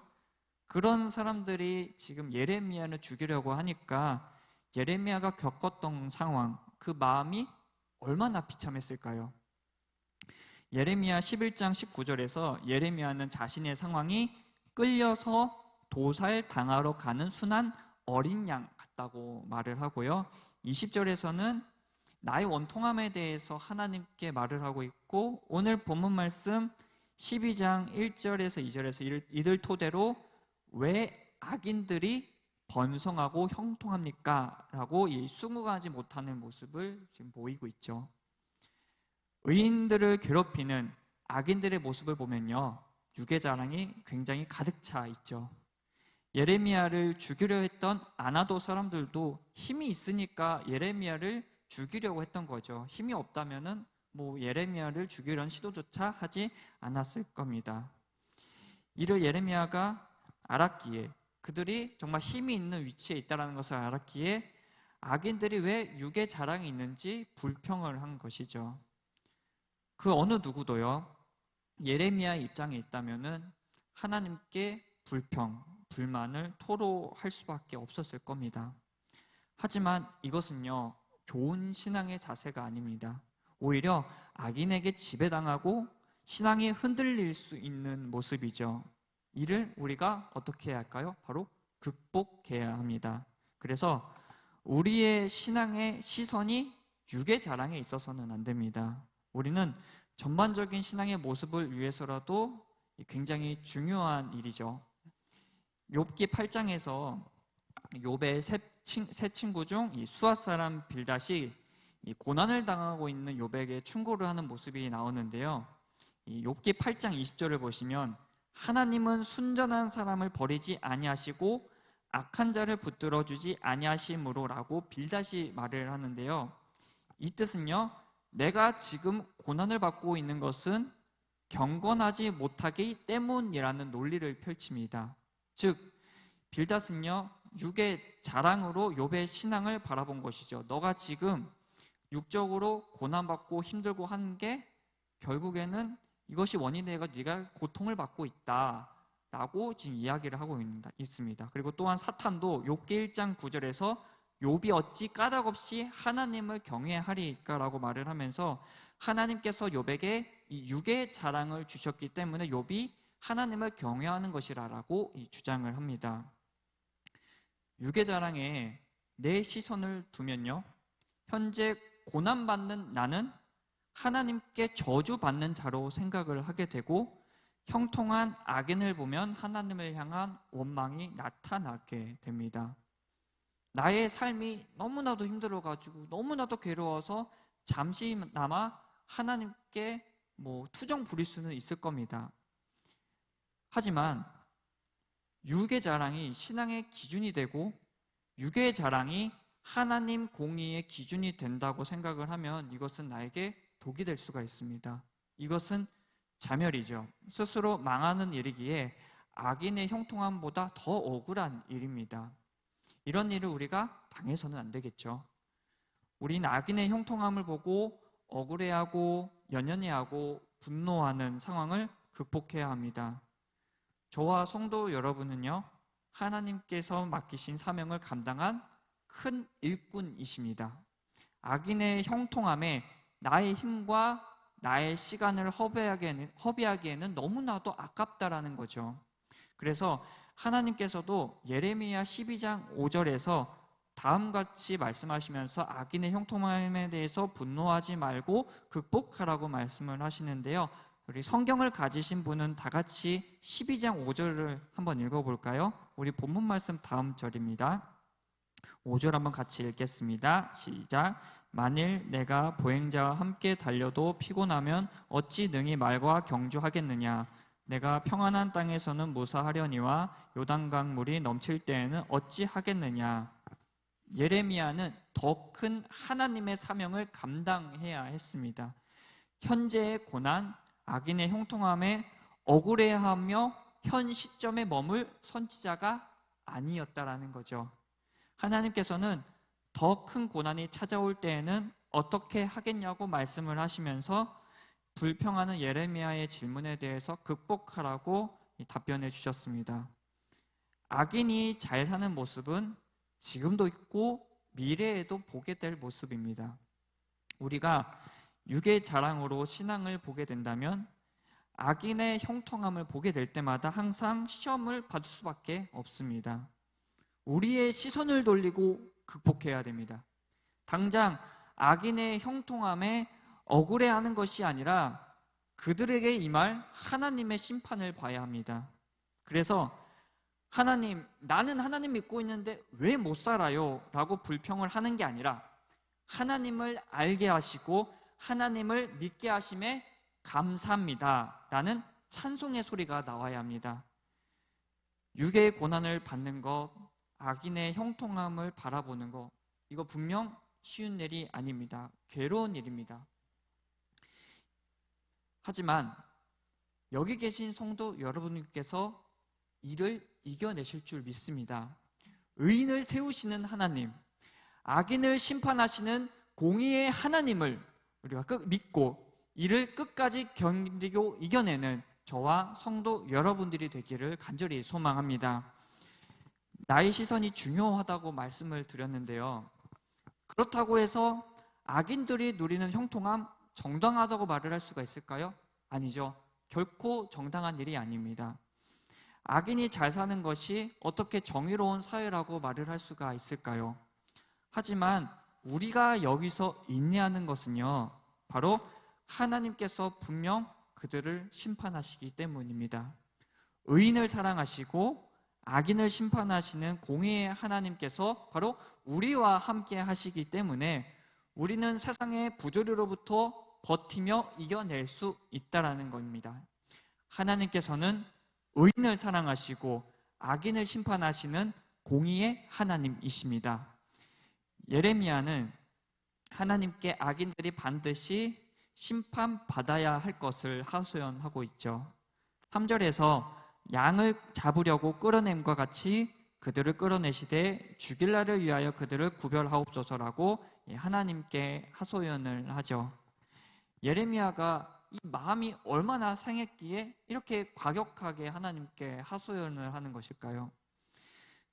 그런 사람들이 지금 예레미야를 죽이려고 하니까 예레미야가 겪었던 상황, 그 마음이 얼마나 비참했을까요? 예레미야 11장 19절에서 예레미야는 자신의 상황이 끌려서 도살 당하러 가는 순한 어린 양 같다고 말을 하고요. 20절에서는 나의 원통함에 대해서 하나님께 말을 하고 있고, 오늘 본문 말씀 12장 1절에서 2절에서 이들 토대로 왜 악인들이 번성하고 형통합니까? 라고 이 수긍하지 못하는 모습을 지금 보이고 있죠. 의인들을 괴롭히는 악인들의 모습을 보면요, 유괴 자랑이 굉장히 가득 차 있죠. 예레미야를 죽이려 했던 아나도 사람들도 힘이 있으니까 예레미야를 죽이려고 했던 거죠. 힘이 없다면은 예레미야를 죽이려는 시도조차 하지 않았을 겁니다. 이를 예레미야가 알았기에, 그들이 정말 힘이 있는 위치에 있다는 것을 알았기에 악인들이 왜 유괴 자랑이 있는지 불평을 한 것이죠. 그 어느 누구도요, 예레미야의 입장에 있다면은 하나님께 불만을 토로할 수밖에 없었을 겁니다. 하지만 이것은요, 좋은 신앙의 자세가 아닙니다. 오히려 악인에게 지배당하고 신앙이 흔들릴 수 있는 모습이죠. 이를 우리가 어떻게 해야 할까요? 바로 극복해야 합니다. 그래서 우리의 신앙의 시선이 유괴 자랑에 있어서는 안 됩니다. 우리는 전반적인 신앙의 모습을 위해서라도 굉장히 중요한 일이죠. 욥기 8장에서 욥의 세 친구 중 이 수앗 사람 빌닷이 이 고난을 당하고 있는 욥에게 충고를 하는 모습이 나오는데요. 이 욥기 8장 20절을 보시면 하나님은 순전한 사람을 버리지 아니하시고 악한 자를 붙들어 주지 아니하심으로라고 빌닷이 말을 하는데요. 이 뜻은요, 내가 지금 고난을 받고 있는 것은 경건하지 못하기 때문이라는 논리를 펼칩니다. 즉 빌닷은요, 육의 자랑으로 욥의 신앙을 바라본 것이죠. 너가 지금 육적으로 고난받고 힘들고 하는 게 결국에는 이것이 원인이 되어 네가 고통을 받고 있다라고 지금 이야기를 하고 있습니다. 그리고 또한 사탄도 욥기 1장 9절에서 욥이 어찌 까닭없이 하나님을 경외하리까라고 말을 하면서 하나님께서 욥에게 이 육의 자랑을 주셨기 때문에 욥이 하나님을 경외하는 것이라고 주장을 합니다. 육의 자랑에 내 시선을 두면요, 현재 고난받는 나는 하나님께 저주받는 자로 생각을 하게 되고, 형통한 악인을 보면 하나님을 향한 원망이 나타나게 됩니다. 나의 삶이 너무나도 힘들어가지고 너무나도 괴로워서 잠시나마 하나님께 투정 부릴 수는 있을 겁니다. 하지만 육의 자랑이 신앙의 기준이 되고 육의 자랑이 하나님 공의의 기준이 된다고 생각을 하면 이것은 나에게 독이 될 수가 있습니다. 이것은 자멸이죠. 스스로 망하는 일이기에 악인의 형통함보다 더 억울한 일입니다. 이런 일을 우리가 당해서는 안 되겠죠. 우린 악인의 형통함을 보고 억울해하고 연연해하고 분노하는 상황을 극복해야 합니다. 저와 성도 여러분은요, 하나님께서 맡기신 사명을 감당한 큰 일꾼이십니다. 악인의 형통함에 나의 힘과 나의 시간을 허비하기에는 너무나도 아깝다라는 거죠. 그래서 하나님께서도 예레미야 12장 5절에서 다음같이 말씀하시면서 악인의 형통함에 대해서 분노하지 말고 극복하라고 말씀을 하시는데요. 우리 성경을 가지신 분은 다 같이 12장 5절을 한번 읽어볼까요? 우리 본문 말씀 다음 절입니다. 5절 한번 같이 읽겠습니다. 시작. 만일 내가 보행자와 함께 달려도 피곤하면 어찌 능히 말과 경주하겠느냐. 내가 평안한 땅에서는 무사하려니와 요단강 물이 넘칠 때에는 어찌 하겠느냐. 예레미야는 더 큰 하나님의 사명을 감당해야 했습니다. 현재의 고난, 악인의 형통함에 억울해하며 현 시점에 머물 선지자가 아니었다라는 거죠. 하나님께서는 더 큰 고난이 찾아올 때에는 어떻게 하겠냐고 말씀을 하시면서 불평하는 예레미야의 질문에 대해서 극복하라고 답변해 주셨습니다. 악인이 잘 사는 모습은 지금도 있고 미래에도 보게 될 모습입니다. 우리가 육의 자랑으로 신앙을 보게 된다면 악인의 형통함을 보게 될 때마다 항상 시험을 받을 수밖에 없습니다. 우리의 시선을 돌리고 극복해야 됩니다. 당장 악인의 형통함에 억울해하는 것이 아니라 그들에게 임할 하나님의 심판을 봐야 합니다. 그래서 하나님, 나는 하나님 믿고 있는데 왜 못 살아요? 라고 불평을 하는 게 아니라 하나님을 알게 하시고 하나님을 믿게 하심에 감사합니다 라는 찬송의 소리가 나와야 합니다. 육의 고난을 받는 것, 악인의 형통함을 바라보는 것, 이거 분명 쉬운 일이 아닙니다. 괴로운 일입니다. 하지만 여기 계신 성도 여러분께서 이를 이겨내실 줄 믿습니다. 의인을 세우시는 하나님, 악인을 심판하시는 공의의 하나님을 우리가 믿고 이를 끝까지 견디고 이겨내는 저와 성도 여러분들이 되기를 간절히 소망합니다. 나의 시선이 중요하다고 말씀을 드렸는데요. 그렇다고 해서 악인들이 누리는 형통함 정당하다고 말을 할 수가 있을까요? 아니죠. 결코 정당한 일이 아닙니다. 악인이 잘 사는 것이 어떻게 정의로운 사회라고 말을 할 수가 있을까요? 하지만 우리가 여기서 인내하는 것은요, 바로 하나님께서 분명 그들을 심판하시기 때문입니다. 의인을 사랑하시고 악인을 심판하시는 공의의 하나님께서 바로 우리와 함께 하시기 때문에 우리는 세상의 부조리로부터 버티며 이겨낼 수 있다는 겁니다. 하나님께서는 의인을 사랑하시고 악인을 심판하시는 공의의 하나님이십니다. 예레미야는 하나님께 악인들이 반드시 심판받아야 할 것을 하소연하고 있죠. 3절에서 양을 잡으려고 끌어냄과 같이 그들을 끌어내시되 죽일 날을 위하여 그들을 구별하옵소서라고 하나님께 하소연을 하죠. 예레미야가 이 마음이 얼마나 상했기에 이렇게 과격하게 하나님께 하소연을 하는 것일까요?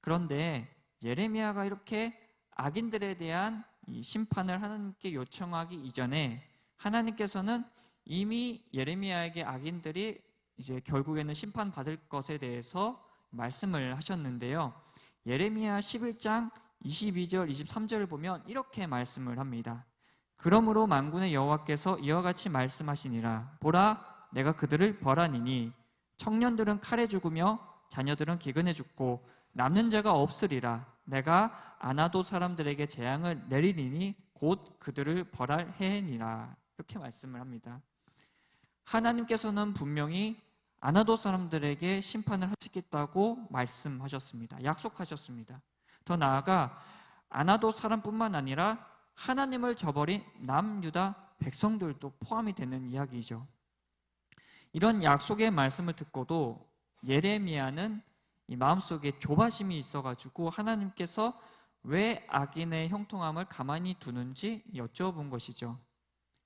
그런데 예레미야가 이렇게 악인들에 대한 이 심판을 하나님께 요청하기 이전에 하나님께서는 이미 예레미야에게 악인들이 이제 결국에는 심판받을 것에 대해서 말씀을 하셨는데요. 예레미야 11장 22절, 23절을 보면 이렇게 말씀을 합니다. 그러므로 만군의 여호와께서 이와 같이 말씀하시니라. 보라, 내가 그들을 벌하니니 청년들은 칼에 죽으며 자녀들은 기근에 죽고 남는 자가 없으리라. 내가 아나도 사람들에게 재앙을 내리리니 곧 그들을 벌할 해니라. 이렇게 말씀을 합니다. 하나님께서는 분명히 아나도 사람들에게 심판을 하시겠다고 말씀하셨습니다. 약속하셨습니다. 더 나아가 아나도 사람뿐만 아니라 하나님을 저버린 남유다 백성들도 포함이 되는 이야기죠. 이런 약속의 말씀을 듣고도 예레미야는 이 마음속에 조바심이 있어가지고 하나님께서 왜 악인의 형통함을 가만히 두는지 여쭤본 것이죠.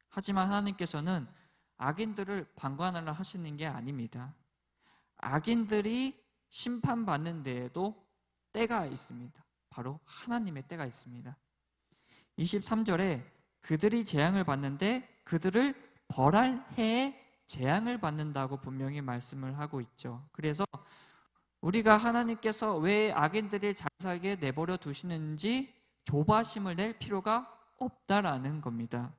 하지만 하나님께서는 악인들을 방관하려 하시는 게 아닙니다. 악인들이 심판받는 데에도 때가 있습니다. 바로 하나님의 때가 있습니다. 23절에 그들이 재앙을 받는데 그들을 벌할 해에 재앙을 받는다고 분명히 말씀을 하고 있죠. 그래서 우리가 하나님께서 왜 악인들이 잘 살게 내버려 두시는지 조바심을 낼 필요가 없다라는 겁니다.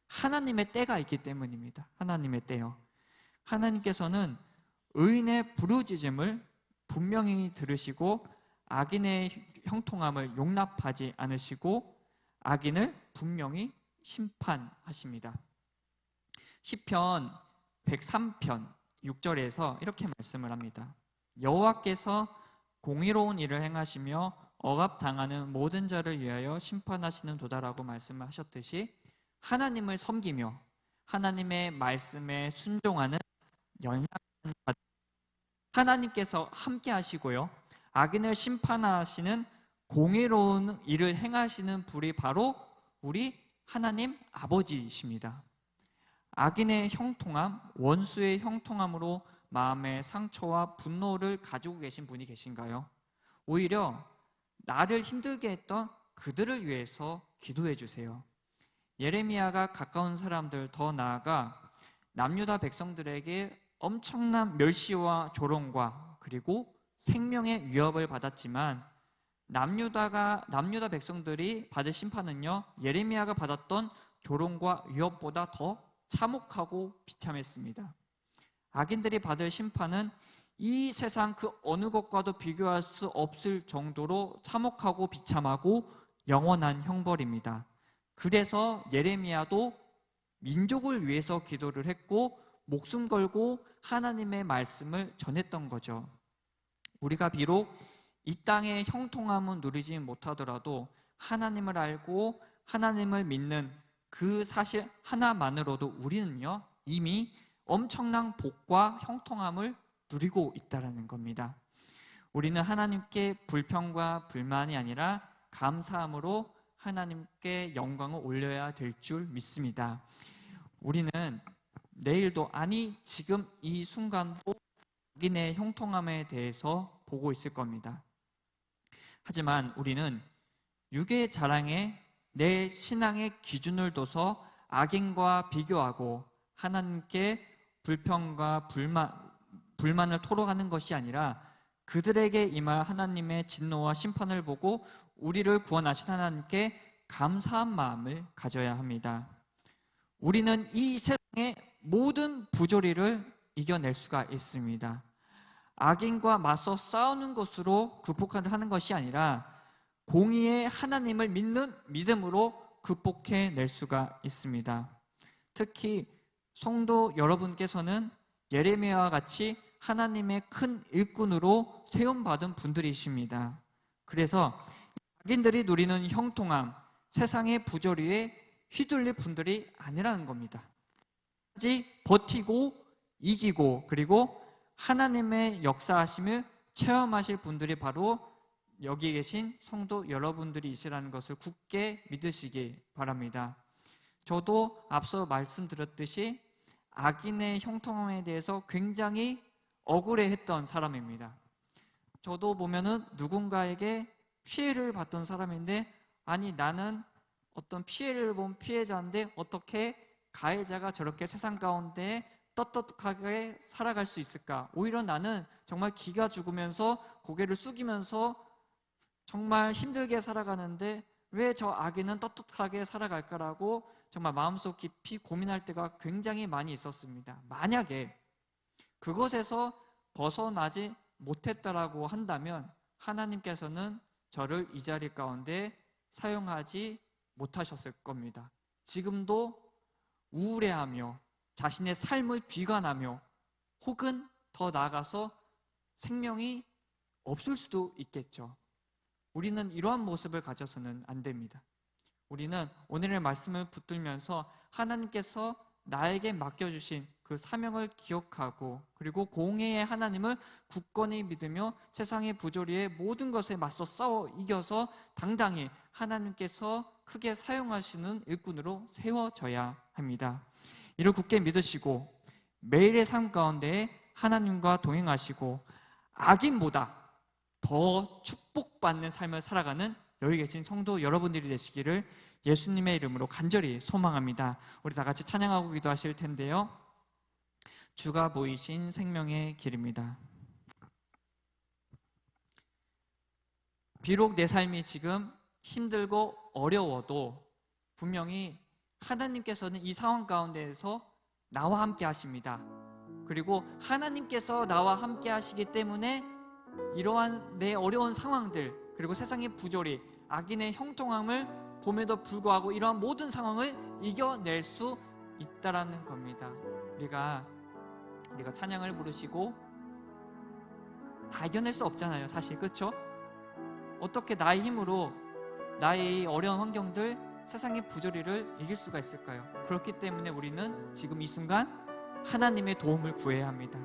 하나님의 때가 있기 때문입니다. 하나님의 때요. 하나님께서는 의인의 부르짖음을 분명히 들으시고 악인의 형통함을 용납하지 않으시고 악인을 분명히 심판하십니다. 시편 103편 6절에서 이렇게 말씀을 합니다. 여호와께서 공의로운 일을 행하시며 억압당하는 모든 자를 위하여 심판하시는 도다라고 말씀을 하셨듯이 하나님을 섬기며 하나님의 말씀에 순종하는 연약한 자, 하나님께서 함께 하시고요. 악인을 심판하시는 공의로운 일을 행하시는 분이 바로 우리 하나님 아버지이십니다. 악인의 형통함, 원수의 형통함으로 마음의 상처와 분노를 가지고 계신 분이 계신가요? 오히려 나를 힘들게 했던 그들을 위해서 기도해 주세요. 예레미야가 가까운 사람들, 더 나아가 남유다 백성들에게 엄청난 멸시와 조롱과 그리고 생명의 위협을 받았지만 남유다 백성들이 받을 심판은요, 예레미야가 받았던 조롱과 위협보다 더 참혹하고 비참했습니다. 악인들이 받을 심판은 이 세상 그 어느 것과도 비교할 수 없을 정도로 참혹하고 비참하고 영원한 형벌입니다. 그래서 예레미야도 민족을 위해서 기도를 했고 목숨 걸고 하나님의 말씀을 전했던 거죠. 우리가 비록 이 땅의 형통함은 누리지 못하더라도 하나님을 알고 하나님을 믿는 그 사실 하나만으로도 우리는요, 이미 엄청난 복과 형통함을 누리고 있다는 겁니다. 우리는 하나님께 불평과 불만이 아니라 감사함으로 하나님께 영광을 올려야 될 줄 믿습니다. 우리는 내일도, 아니 지금 이 순간도 악인의 형통함에 대해서 보고 있을 겁니다. 하지만 우리는 육의 자랑에 내 신앙의 기준을 둬서 악인과 비교하고 하나님께 불평과 불만을 토로하는 것이 아니라 그들에게 임할 하나님의 진노와 심판을 보고 우리를 구원하신 하나님께 감사한 마음을 가져야 합니다. 우리는 이 세상의 모든 부조리를 이겨낼 수가 있습니다. 악인과 맞서 싸우는 것으로 극복하는 것이 아니라 공의의 하나님을 믿는 믿음으로 극복해낼 수가 있습니다. 특히 성도 여러분께서는 예레미야와 같이 하나님의 큰 일꾼으로 세움받은 분들이십니다. 그래서 악인들이 누리는 형통함, 세상의 부조리에 휘둘릴 분들이 아니라는 겁니다. 아직 버티고 이기고 그리고 하나님의 역사하심을 체험하실 분들이 바로 여기 계신 성도 여러분들이시라는 것을 굳게 믿으시기 바랍니다. 저도 앞서 말씀드렸듯이 악인의 형통함에 대해서 굉장히 억울해했던 사람입니다. 저도 보면은 누군가에게 피해를 받던 사람인데, 아니 나는 어떤 피해를 본 피해자인데 어떻게 가해자가 저렇게 세상 가운데 떳떳하게 살아갈 수 있을까? 오히려 나는 정말 기가 죽으면서 고개를 숙이면서 정말 힘들게 살아가는데 왜 저 악인은 떳떳하게 살아갈까라고 정말 마음속 깊이 고민할 때가 굉장히 많이 있었습니다. 만약에 그것에서 벗어나지 못했다라고 한다면 하나님께서는 저를 이 자리 가운데 사용하지 못하셨을 겁니다. 지금도 우울해하며 자신의 삶을 비관하며 혹은 더 나아가서 생명이 없을 수도 있겠죠. 우리는 이러한 모습을 가져서는 안 됩니다. 우리는 오늘의 말씀을 붙들면서 하나님께서 나에게 맡겨주신 그 사명을 기억하고 그리고 공의의 하나님을 굳건히 믿으며 세상의 부조리의 모든 것에 맞서 싸워 이겨서 당당히 하나님께서 크게 사용하시는 일꾼으로 세워져야 합니다. 이를 굳게 믿으시고 매일의 삶 가운데 하나님과 동행하시고 악인보다 더 축복받는 삶을 살아가는 여기 계신 성도 여러분들이 되시기를 예수님의 이름으로 간절히 소망합니다. 우리 다 같이 찬양하고 기도하실 텐데요. 주가 보이신 생명의 길입니다. 비록 내 삶이 지금 힘들고 어려워도 분명히 하나님께서는 이 상황 가운데에서 나와 함께 하십니다. 그리고 하나님께서 나와 함께 하시기 때문에 이러한 내 어려운 상황들 그리고 세상의 부조리, 악인의 형통함을 봄에도 불구하고 이러한 모든 상황을 이겨낼 수 있다라는 겁니다. 우리가 찬양을 부르시고 다 이겨낼 수 없잖아요, 사실. 그렇죠? 어떻게 나의 힘으로 나의 어려운 환경들, 세상의 부조리를 이길 수가 있을까요? 그렇기 때문에 우리는 지금 이 순간 하나님의 도움을 구해야 합니다.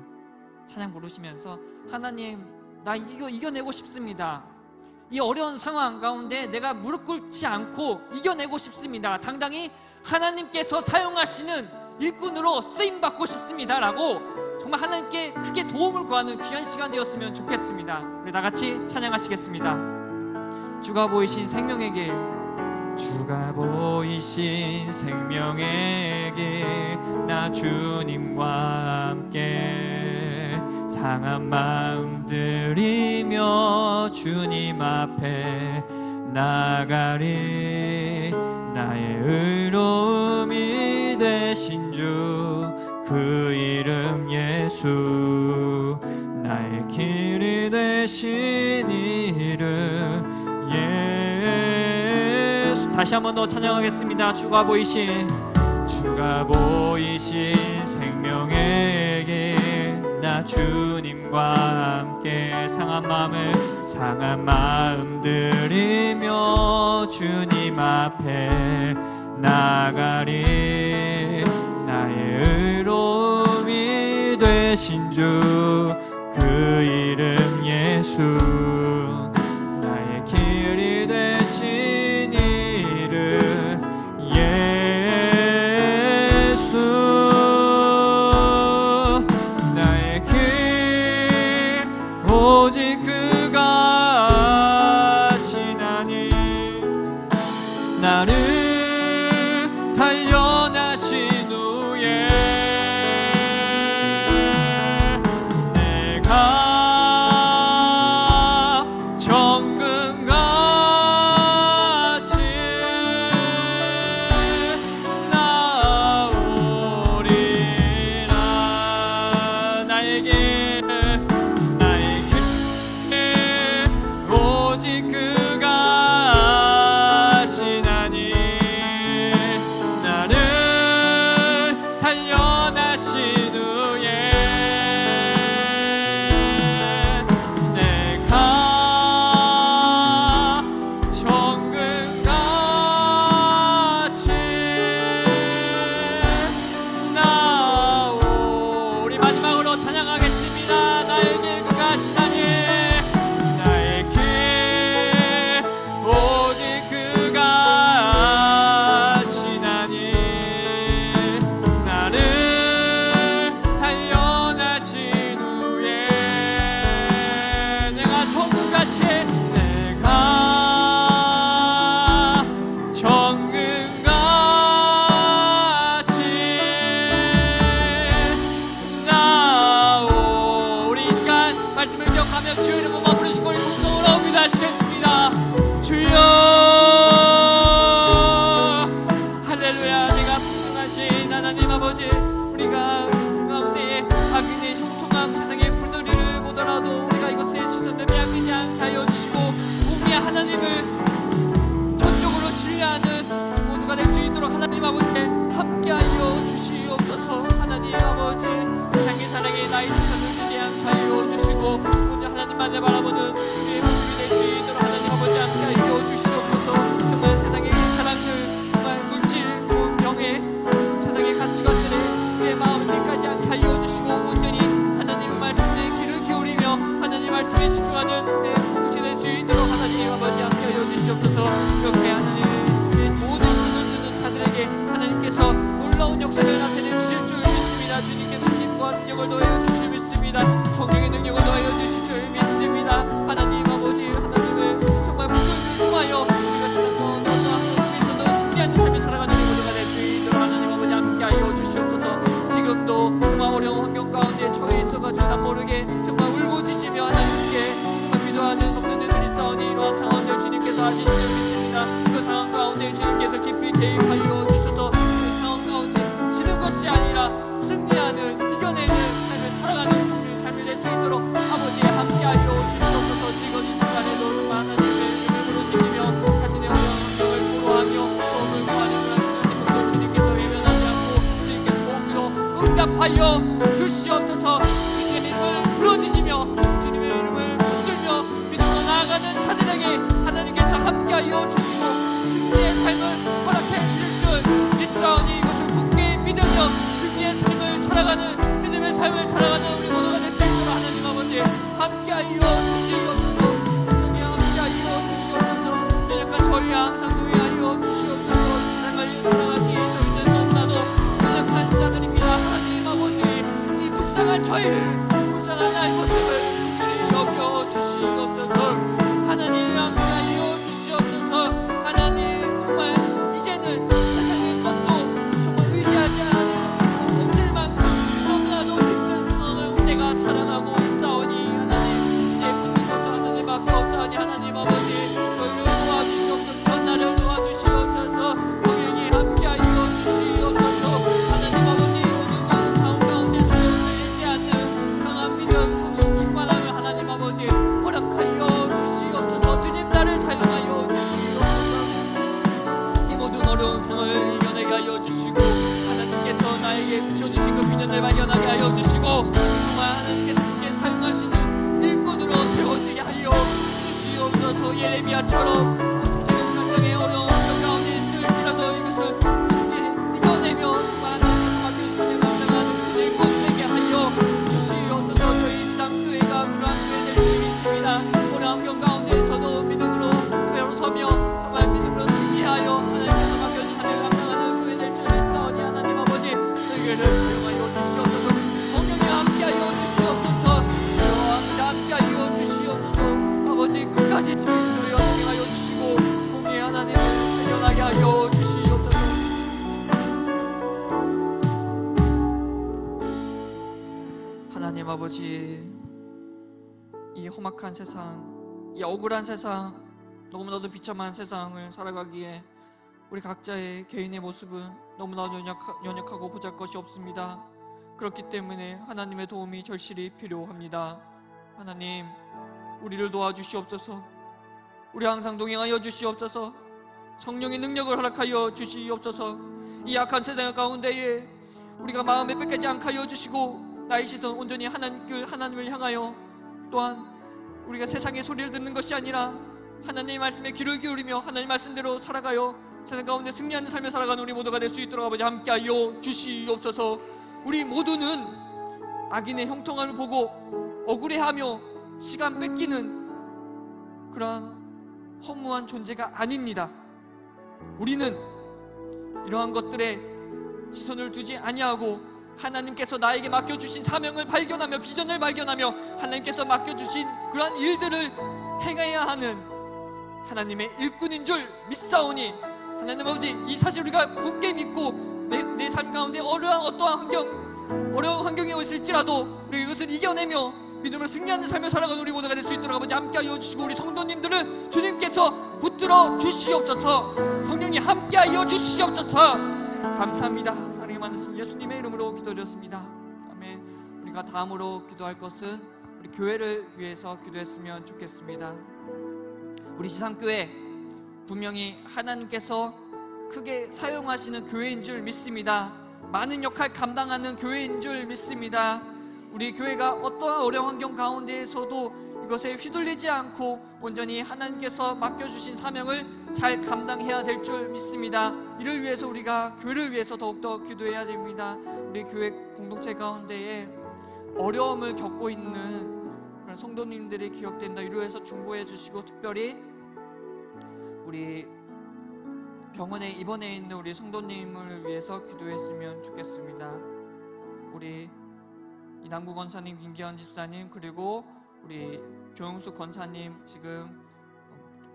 찬양 부르시면서 하나님, 나 이겨내고 싶습니다. 이 어려운 상황 가운데 내가 무릎 꿇지 않고 이겨내고 싶습니다. 당당히 하나님께서 사용하시는 일꾼으로 쓰임받고 싶습니다 라고 정말 하나님께 크게 도움을 구하는 귀한 시간 되었으면 좋겠습니다. 우리 다 같이 찬양하시겠습니다. 주가 보이신 생명의 길, 주가 보이신 생명의 길, 나 주님과 함께 상한 마음 들이며 주님 앞에 나가리. 나의 의로움이 되신 주, 그 이름 예수. 나의 길이 되신 이름 예수. 다시 한 번 더 찬양하겠습니다. 주가 보이신 생명의 길, 나 주님과 함께 상한 마음 들이며 주님 앞에 나가리. 나의 의로움이 되신 주, 그 이름 예수. 나의 길이 되신 이름 예수. 나의 길 오직 그가 하시나니, 나를 단련하신 후에 내가 정금같이 나오리라. 나의 길 오직 그가 하시나니, 나를 단련하신 후에 내가 정금같이 나오리. 마지막으로 찬양하겠습니다. 나의 길 그가 하시나니, 나의 길 오직 그가 하시나니, 나를 단련하신 후에 내가 정금같이 나오리. 이 시간 말씀을 기억하며 주의 이름으로 부르시고 우리 공동으로 기도하시겠습니다. 주여 할렐루야. 내가 풍성하신 하나님 아버지, 우리가 가운데에 악인의 형통함 세상의 불도리를 보더라도 우리가 이것에 시선을 빼앗기지 않게 하여 주시고, 우리 하나님을 전적으로 신뢰하는 모두가 될 수 있도록 하나님 아버지께 함께하여 주시옵소서. 하나님 아버지, 세상의 사랑에 나의 시선을 두지 않게 하여 주시고, 오늘 하나님만을 바라보는 우리의 모습이 될 수 있도록 하나님 아버지 함께하여 주시옵소서. 정말 세상의 사랑들, 정말 물질, 병에 세상의 가치관들에 우리의 마음을 내까지 않게 하여 주시고, 온전히 하나님 말씀에 귀를 기울이며 하나님 말씀에 집중하는 우리의 모습이 될 수 있도록 하나님 아버지 함께하여 주시옵소서. 이렇게 하나님 우리의 모든 힘을 드는 자들에게 하나님께서 놀라운 역사를 나타내 주실 줄 믿습니다. 주님께서 힘과 능력을 더하여 주실 믿습니다. 성령의 능력을 더하여 주실 줄 믿습니다. 하나님 아버지, 하나님을 정말 부르짖 통하여 우리가 살아서 어떤 한국에서도 승리하는 삶을 살아가는 모두가 될 수 있도록 하나님 아버지 함께하여 주시옵소서. 지금도 정말 어려운 환경 가운데 처해 있어가지고 난 모르게 정말 울부짖으며 하나님께 정말 기도하는 성도들이 있사오니, 이러한 상황을 주님께서 하시는 줄 믿습니다. 그 상황 가운데 주님께서 깊이 개입하여 주셔서 그 상황 가운데 지는 것이 아니라 승리하는, 이겨내는 삶을 살아가는 우리 삶이 될 수 있도록 아버지 함께하여 주시옵소서. 지금 이 순간에도 정말 하나님의 이름을 부르짖으며 자신의 어려운 환경을 고로하며 도움을 구하는 그런 친구들 주님께서 외면하지 않고 주님께서 복으로 응답하여 주시옵소서. 주님의 이름을 부르짖으며 주님의 이름을 붙들며 믿음으로 나아가는 자들에게 하나님께서 함께하여 주시고 승리의 삶을 허락해 주실 줄 믿사오니, 이것을 굳게 믿으며 승리의 삶을 저희를 불쌍한 나의 모습을 그리 여겨 주시옵소서. 하나님 함께하여 주시옵소서. 하나님 정말 이제는 세상의 것도 정말 의지하지 않은 없을 만큼 너무나도 힘든 상황을 내가 살아가고 있사오니 하나님 이제 붙들어서 하나님밖에 없사오니 하나님 아버지 저희를 도와주시옵소서. 나를 도와주시옵소서. 동행이 함께하여 주시옵소서. 하나님 아버지 어두운 상황 가운데 소용되지 않는 강한 믿음 성령 충만함을 하나님 아버지 허락하여 주시옵소서. 주님 나를 사용하여 주시옵소서. 이 모든 어려운 상황을 이겨내게 하여 주시고 하나님께서 나에게 비춰주신 그 비전을 발견하게 하여 주시고 정말 하나님께서 함께 사용하시는 일꾼으로 세워지게 하여 주시옵소서. 예레미야처럼 지금 현장의 어려운 환경 가운데 있을지라도 이것을 함께 이겨내며 정말 하나님께서 맡긴 사명을 감당하는 그 일꾼 되게 하여 주시옵소서. 저희 쌍교회가 그러한 교회 될 줄 믿습니다. 어려운 환경 가운데에서도 믿음으로 교회로 서며 정말 믿음으로 승리하여 하나님께서 맡겨준 사명을 감당하는 교회 될 줄 믿사오니 하나님 아버지 저희를 사용하여 주시옵소서. 성령님 함께하여 주시옵소서. 저와 함께하여 주시옵소서. 아버지 끝까지 저희를 역행하여 주시고 공의 하나님을 발견하게 하여 주시옵소서. 하나님 아버지 이 험악한 세상, 이 억울한 세상, 너무나도 비참한 세상을 살아가기에 우리 각자의 개인의 모습은 너무나도 연약하고 보잘것이 없습니다. 그렇기 때문에 하나님의 도움이 절실히 필요합니다. 하나님 우리를 도와주시옵소서. 우리 항상 동행하여 주시옵소서. 성령의 능력을 허락하여 주시옵소서. 이 약한 세상 가운데에 우리가 마음에 뺏기지 않게 하여 주시고 나의 시선 온전히 하나님을 향하여 또한 우리가 세상의 소리를 듣는 것이 아니라 하나님의 말씀에 귀를 기울이며 하나님 말씀대로 살아가요 세상 가운데 승리하는 삶을 살아가는 우리 모두가 될 수 있도록 아버지 함께하여 주시옵소서. 우리 모두는 악인의 형통함을 보고 억울해하며 시간 뺏기는 그러한 허무한 존재가 아닙니다. 우리는 이러한 것들에 시선을 두지 아니하고 하나님께서 나에게 맡겨주신 사명을 발견하며 비전을 발견하며 하나님께서 맡겨주신 그러한 일들을 행해야 하는 하나님의 일꾼인 줄 믿사오니 하나님 아버지 이 사실 우리가 굳게 믿고 내 삶 가운데 어떠한 어려운 환경에 있을지라도 우리 이것을 이겨내며 믿음으로 승리하는 삶을 살아가는 우리 모두가 될 수 있도록 아버지 함께하여 주시고 우리 성도님들을 주님께서 붙들어 주시옵소서. 성령님 함께하여 주시옵소서. 감사합니다. 사랑이 많으신 예수님의 이름으로 기도드렸습니다. 아멘. 우리가 다음으로 기도할 것은 우리 교회를 위해서 기도했으면 좋겠습니다. 우리 지상교회 분명히 하나님께서 크게 사용하시는 교회인 줄 믿습니다. 많은 역할 감당하는 교회인 줄 믿습니다. 우리 교회가 어떠한 어려운 환경 가운데에서도 이것에 휘둘리지 않고 온전히 하나님께서 맡겨주신 사명을 잘 감당해야 될 줄 믿습니다. 이를 위해서 우리가 교회를 위해서 더욱더 기도해야 됩니다. 우리 교회 공동체 가운데에 어려움을 겪고 있는 그런 성도님들이 기억된다. 이로 해서 중보해 주시고 특별히 우리 병원에 입원해 있는 우리 성도님을 위해서 기도했으면 좋겠습니다. 우리 이남구 권사님, 김기현 집사님, 그리고 우리 조영수 권사님 지금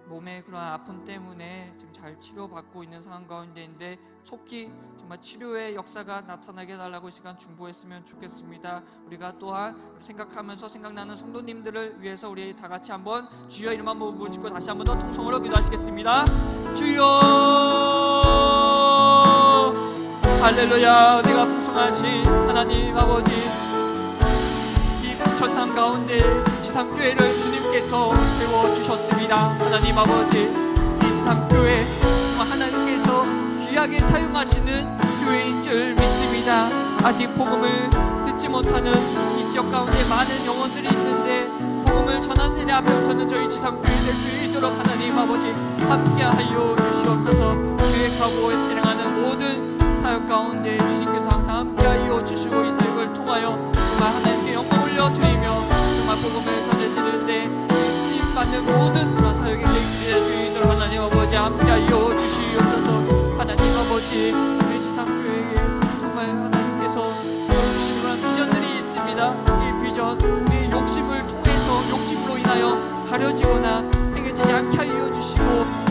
몸의 그런 아픔 때문에 지금 잘 치료받고 있는 상황 가운데인데 속히 정말 치료의 역사가 나타나게 해달라고 이 시간 중보했으면 좋겠습니다. 우리가 또한 생각하면서 생각나는 성도님들을 위해서 우리 다 같이 한번 주여 이름 한번 부르짖고 다시 한번 더 통성으로 기도하시겠습니다. 주여 할렐루야. 내가 풍성하신 하나님 아버지 이 부천탕 가운데 지상교회를 주님께서 세워주셨습니다. 하나님 아버지 이 지상교회 하나님께서 귀하게 사용하시는 교회인 줄 믿습니다. 아직 복음을 듣지 못하는 이 지역 가운데 많은 영혼들이 있는데 복음을 전하는 일 앞에서는 저희 지상교회 될 수 있도록 하나님 아버지 함께하여 주시옵소서. 계획하고 진행하는 모든 사역 가운데 주님께서 항상 함께하여 주시고 이 사역을 통하여 정말 하나님께 영광 올려드리며 정말 복음을 전해지는데 쓰임받는 모든 그런 사역이 될 수 있도록 하나님 아버지 함께하여 주시옵소서. 하나님 아버지 우리 지상교회에 정말 하나님께서 주시는 그런 비전들이 있습니다. 가려지거나 행해지지 않게 하여 주시고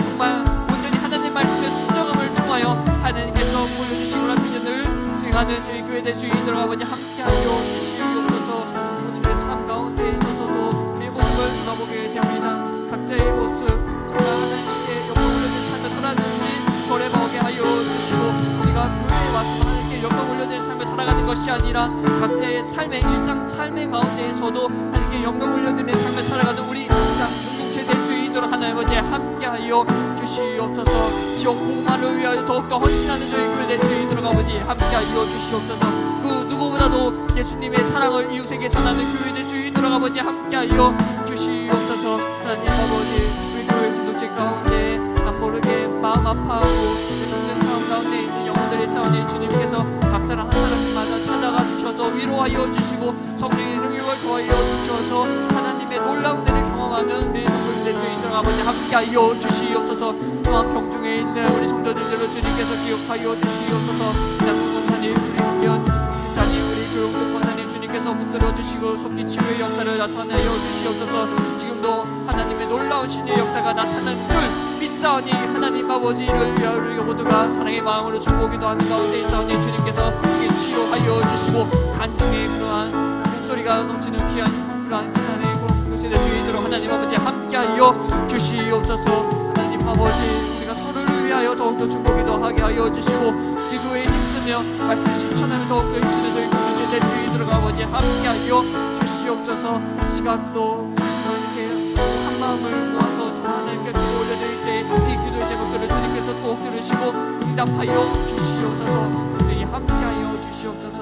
정말 온전히 하나님 말씀의 순종함을 통하여 하나님께서 보여주시고 비전을 수행하는 저희 교회 될 수 있도록 아버지 함께하여 주시옵소서. 오늘의 삶 가운데 있어서도 내 모습을 돌아보게 됩니다. 각자의 모습 정말 하나님께 영광을 올려드리는 삶을 살아가는지 걸어보게 하여 주시고 우리가 교회에 와서 하나님께 영광을 올려드리는 삶을 살아가는 것이 아니라 각자의 삶의 일상 삶의 가운데에서도 하나님께 영광을 올려드리는 삶을 살아가는 우리 공동체 될 수 있도록 하나님 아버지 함께하여 주시옵소서. 지역 복음화를 위하여 더욱더 헌신하는 저희 교회 될 수 있도록 아버지 함께하여 주시옵소서. 그 누구보다도 예수님의 사랑을 이웃에게 전하는 교회 될 수 있도록 아버지 함께하여 주시옵소서. 하나님 아버지 우리 교회 공동체 가운데 모르게 마음 아파하고 힘든 상황 가운데 있는 영혼들의 싸우는 주님께서 각 사람 한 사람마다 찾아가 주셔서 위로하여 주시고 성령의 능력을 더하여 주셔서 하나님의 놀라운 은혜를 경험하는 우리 성도들 될 수 있도록 아버지 함께하여 주시옵소서. 또한 병중에 있는 우리 성도들을 주님께서 기억하여 주시옵소서. 양국 권사님 우리 국연 권사님 우리 교육부 권사님 주님께서 붙들어 주시고 속기 치유의 역사를 나타내어 주시옵소서. 지금도 하나님의 놀라운 신의 역사가 나타나는 줄 믿사오니 하나님 아버지를 위하여 우리 모두가 사랑의 마음으로 중보기도 하는 가운데 있사오니 주님께서 치료하여 주시고 간증의 그러한 목소리가 넘치는 귀한 그러한 지난의 공동체 될 수 있도록 하나님 아버지 함께하여 주시옵소서. 하나님 아버지 우리가 서로를 위하여 더욱더 중보기도 하게 하여 주시고 기도에 힘쓰며 말씀 실천하며 더욱더 힘쓰는 저희 공동체 될 수 있도록 아버지 함께하여 주시옵소서. 시간도 이렇게 한 마음을 모아서 하나님께 기도 올려드릴 때 이 기도의 제목들을 주님께서 꼭 들으시고 응답하여 주시옵소서. 저희 함께하여 주시옵소서.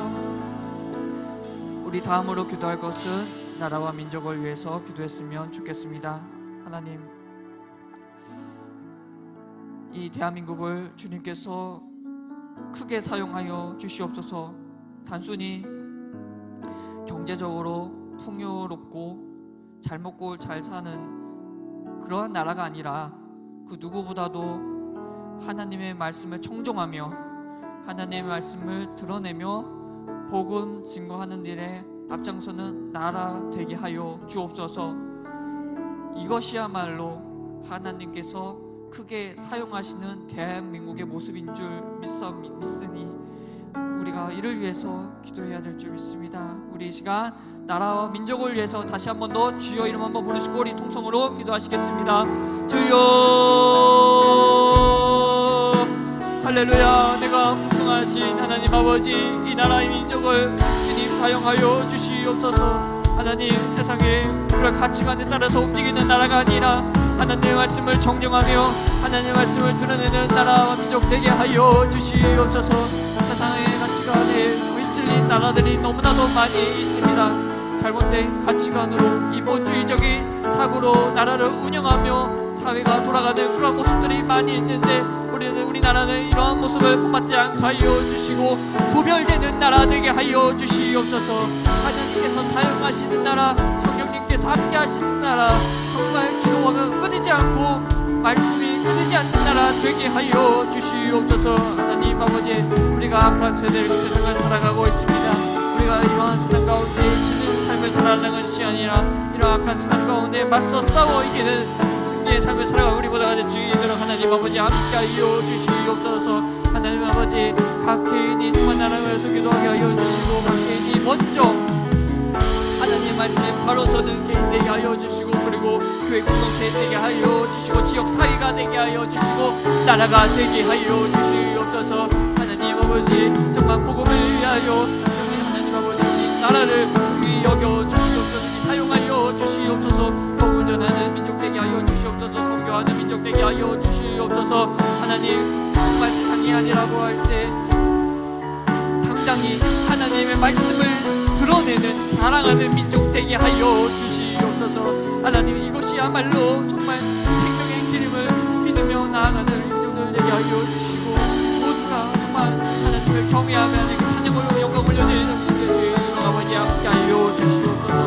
우리 다음으로 기도할 것은 나라와 민족을 위해서 기도했으면 좋겠습니다. 하나님 이 대한민국을 주님께서 크게 사용하여 주시옵소서. 단순히 경제적으로 풍요롭고 잘 먹고 잘 사는 그러한 나라가 아니라 그 누구보다도 하나님의 말씀을 청종하며 하나님의 말씀을 드러내며 복음 증거하는 일에 앞장서는 나라 되게 하여 주옵소서. 이것이야말로 하나님께서 크게 사용하시는 대한민국의 모습인 줄 믿으니 우리가 이를 위해서 기도해야 될 줄 믿습니다. 우리 이 시간 나라와 민족을 위해서 다시 한 번 더 주여 이름 한번 부르시고 우리 통성으로 기도하시겠습니다. 주여 할렐루야. 내가 풍성하신 하나님 아버지 이 나라의 민족을 주님 사용하여 주시옵소서. 하나님 세상에 그런 가치관에 따라서 움직이는 나라가 아니라 하나님의 말씀을 정령하며 하나님의 말씀을 드러내는 나라와 민족 되게 하여 주시옵소서. 세상의 가치관에 휩쓸린 나라들이 너무나도 많이 있습니다. 잘못된 가치관으로 인본주의적인 사고로 나라를 운영하며 사회가 돌아가는 그런 모습들이 많이 있는데 우리나라는 이러한 모습을 본받지 않게 하여 주시고 구별되는 나라 되게 하여 주시옵소서. 하나님께서 사용하시는 나라, 성령님께서 함께 하시는 나라, 정말 기도가 끊이지 않고 말씀이 끊이지 않는 나라 되게 하여 주시옵소서. 하나님 아버지 우리가 악한 세대의 세상을 살아가고 있습니다. 우리가 이러한 세상 가운데 지는 삶을 살아가는 것이 아니라 이러한 악한 세상 가운데 맞서 싸워 이기는 승리의 삶을 살아가 우리보다 될 수 있도록 하나님 아버지 함께하여 주시옵소서. 하나님 아버지 각 개인이 정말 나라를 위해서 기도하게 하여 주시고 각 개인이 먼저 하나님 말씀에 바로 서는 개인 되게 하여 주시고 그리고 교회 공동체 되게 하여 주시고 지역 사회가 되게 하여 주시고 나라가 되게 하여 주시옵소서. 하나님 아버지 정말 복음을 위하여 하나님 아버지 이 나라를 귀히 여겨 주시옵소서. 사용하여 주시옵소서. 복음을 전하는 민족 되게 하여 주시옵소서. 선교하는 민족 되게 하여 주시옵소서. 하나님 정말 세상이 아니라고 할 때 당당히 하나님의 말씀을 드러내는 사랑하는 민족 되게 하여 주시옵소서. 하나님 이것이야말로 정말 생명의 기름을 믿으며 나아가는 민족들 되게 하여 주시고 모두가 정말 하나님을 경외하며 하나님께 찬양으로 영광을 올려드리는 민족의 아버지 함께 하여 주시옵소서.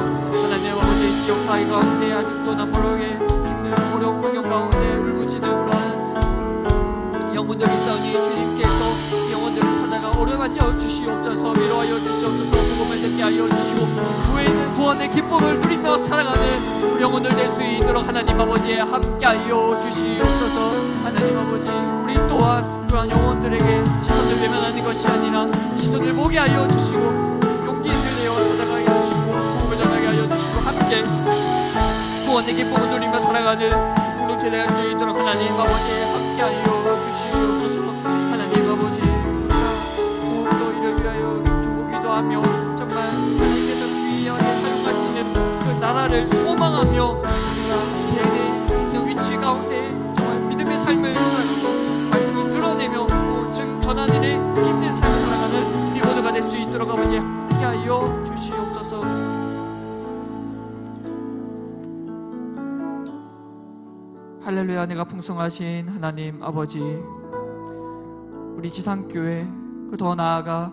하나님 아버지 지역 사회 가운데 아직도 남모르게 힘든 어려운 환경 가운데 울부짖는 그러한 영혼들이 있사오니 주님께서 영혼들을 찾아가 오래 만져 주시옵소서. 위로하여 주시옵소서. 기쁨을 듣게 하여 주시고 구원의 기쁨을 누리며 살아가는 우리 영혼들 될 수 있도록 하나님 아버지 함께하여 주시옵소서. 하나님 아버지 우리 또한 그러한 영혼들에게 시선을 외면하는 것이 아니라 시선을 보게 하여 주시고 용기를 내어 찾아가게 하시고 복음을 전하게 하여 주시고 함께 구원의 기쁨을 누리며 살아가는 공동체 될 수 있도록 하나님 아버지 함께하여 주시옵소서. 하나님 아버지 더욱더 이를 위하여 중보기도 하며 정말 하나님께서 귀하게 사용하시는 그 나라를 소망하며 우리가 개인의 있는 위치 가운데 정말 믿음의 삶을 살고 말씀을 드러내며 즉 전하는 일에 힘든 삶을 살아가는 우리 모두가 될 수 있도록 아버지 함께하여 주시옵소서. 할렐루야. 내가 풍성하신 하나님 아버지 우리 지상교회 그 더 나아가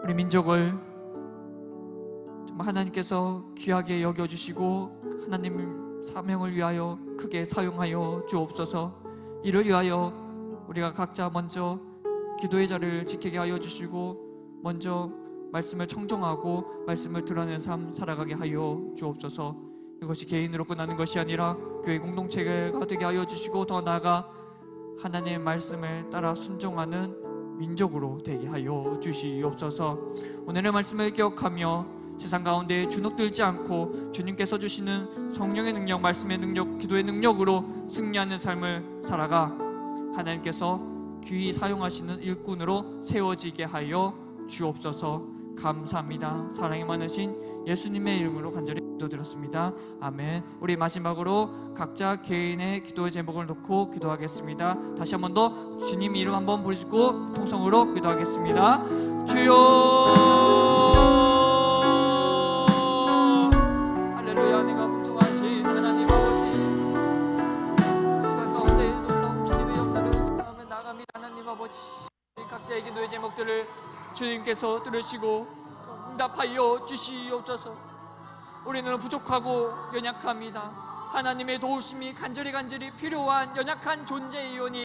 우리 민족을 정말 하나님께서 귀하게 여겨주시고 하나님 사명을 위하여 크게 사용하여 주옵소서. 이를 위하여 우리가 각자 먼저 기도의 자리를 지키게 하여 주시고 먼저 말씀을 청정하고 말씀을 드러내는 삶 살아가게 하여 주옵소서. 이것이 개인으로 끝나는 것이 아니라 교회 공동체가 되게 하여 주시고 더 나아가 하나님의 말씀을 따라 순종하는 민족으로 되게 하여 주시옵소서. 오늘의 말씀을 기억하며 세상 가운데 주눅들지 않고 주님께서 주시는 성령의 능력, 말씀의 능력, 기도의 능력으로 승리하는 삶을 살아가 하나님께서 귀히 사용하시는 일꾼으로 세워지게 하여 주옵소서. 감사합니다. 사랑이 많으신 예수님의 이름으로 간절히 기도드렸습니다. 아멘. 우리 마지막으로 각자 개인의 기도의 제목을 놓고 기도하겠습니다. 다시 한 번 더 주님 이름 한번 부르시고 통성으로 기도하겠습니다. 주여 할렐루야. 내가 풍성하신 하나님 아버지 시간 가운데 놀라운 주님의 역사를 경험해 나갑니다. 하나님 아버지 각자의 기도의 제목들을 주님께서 들으시고 응답하여 주시옵소서. 우리는 부족하고 연약합니다. 하나님의 도우심이 간절히 필요한 연약한 존재이오니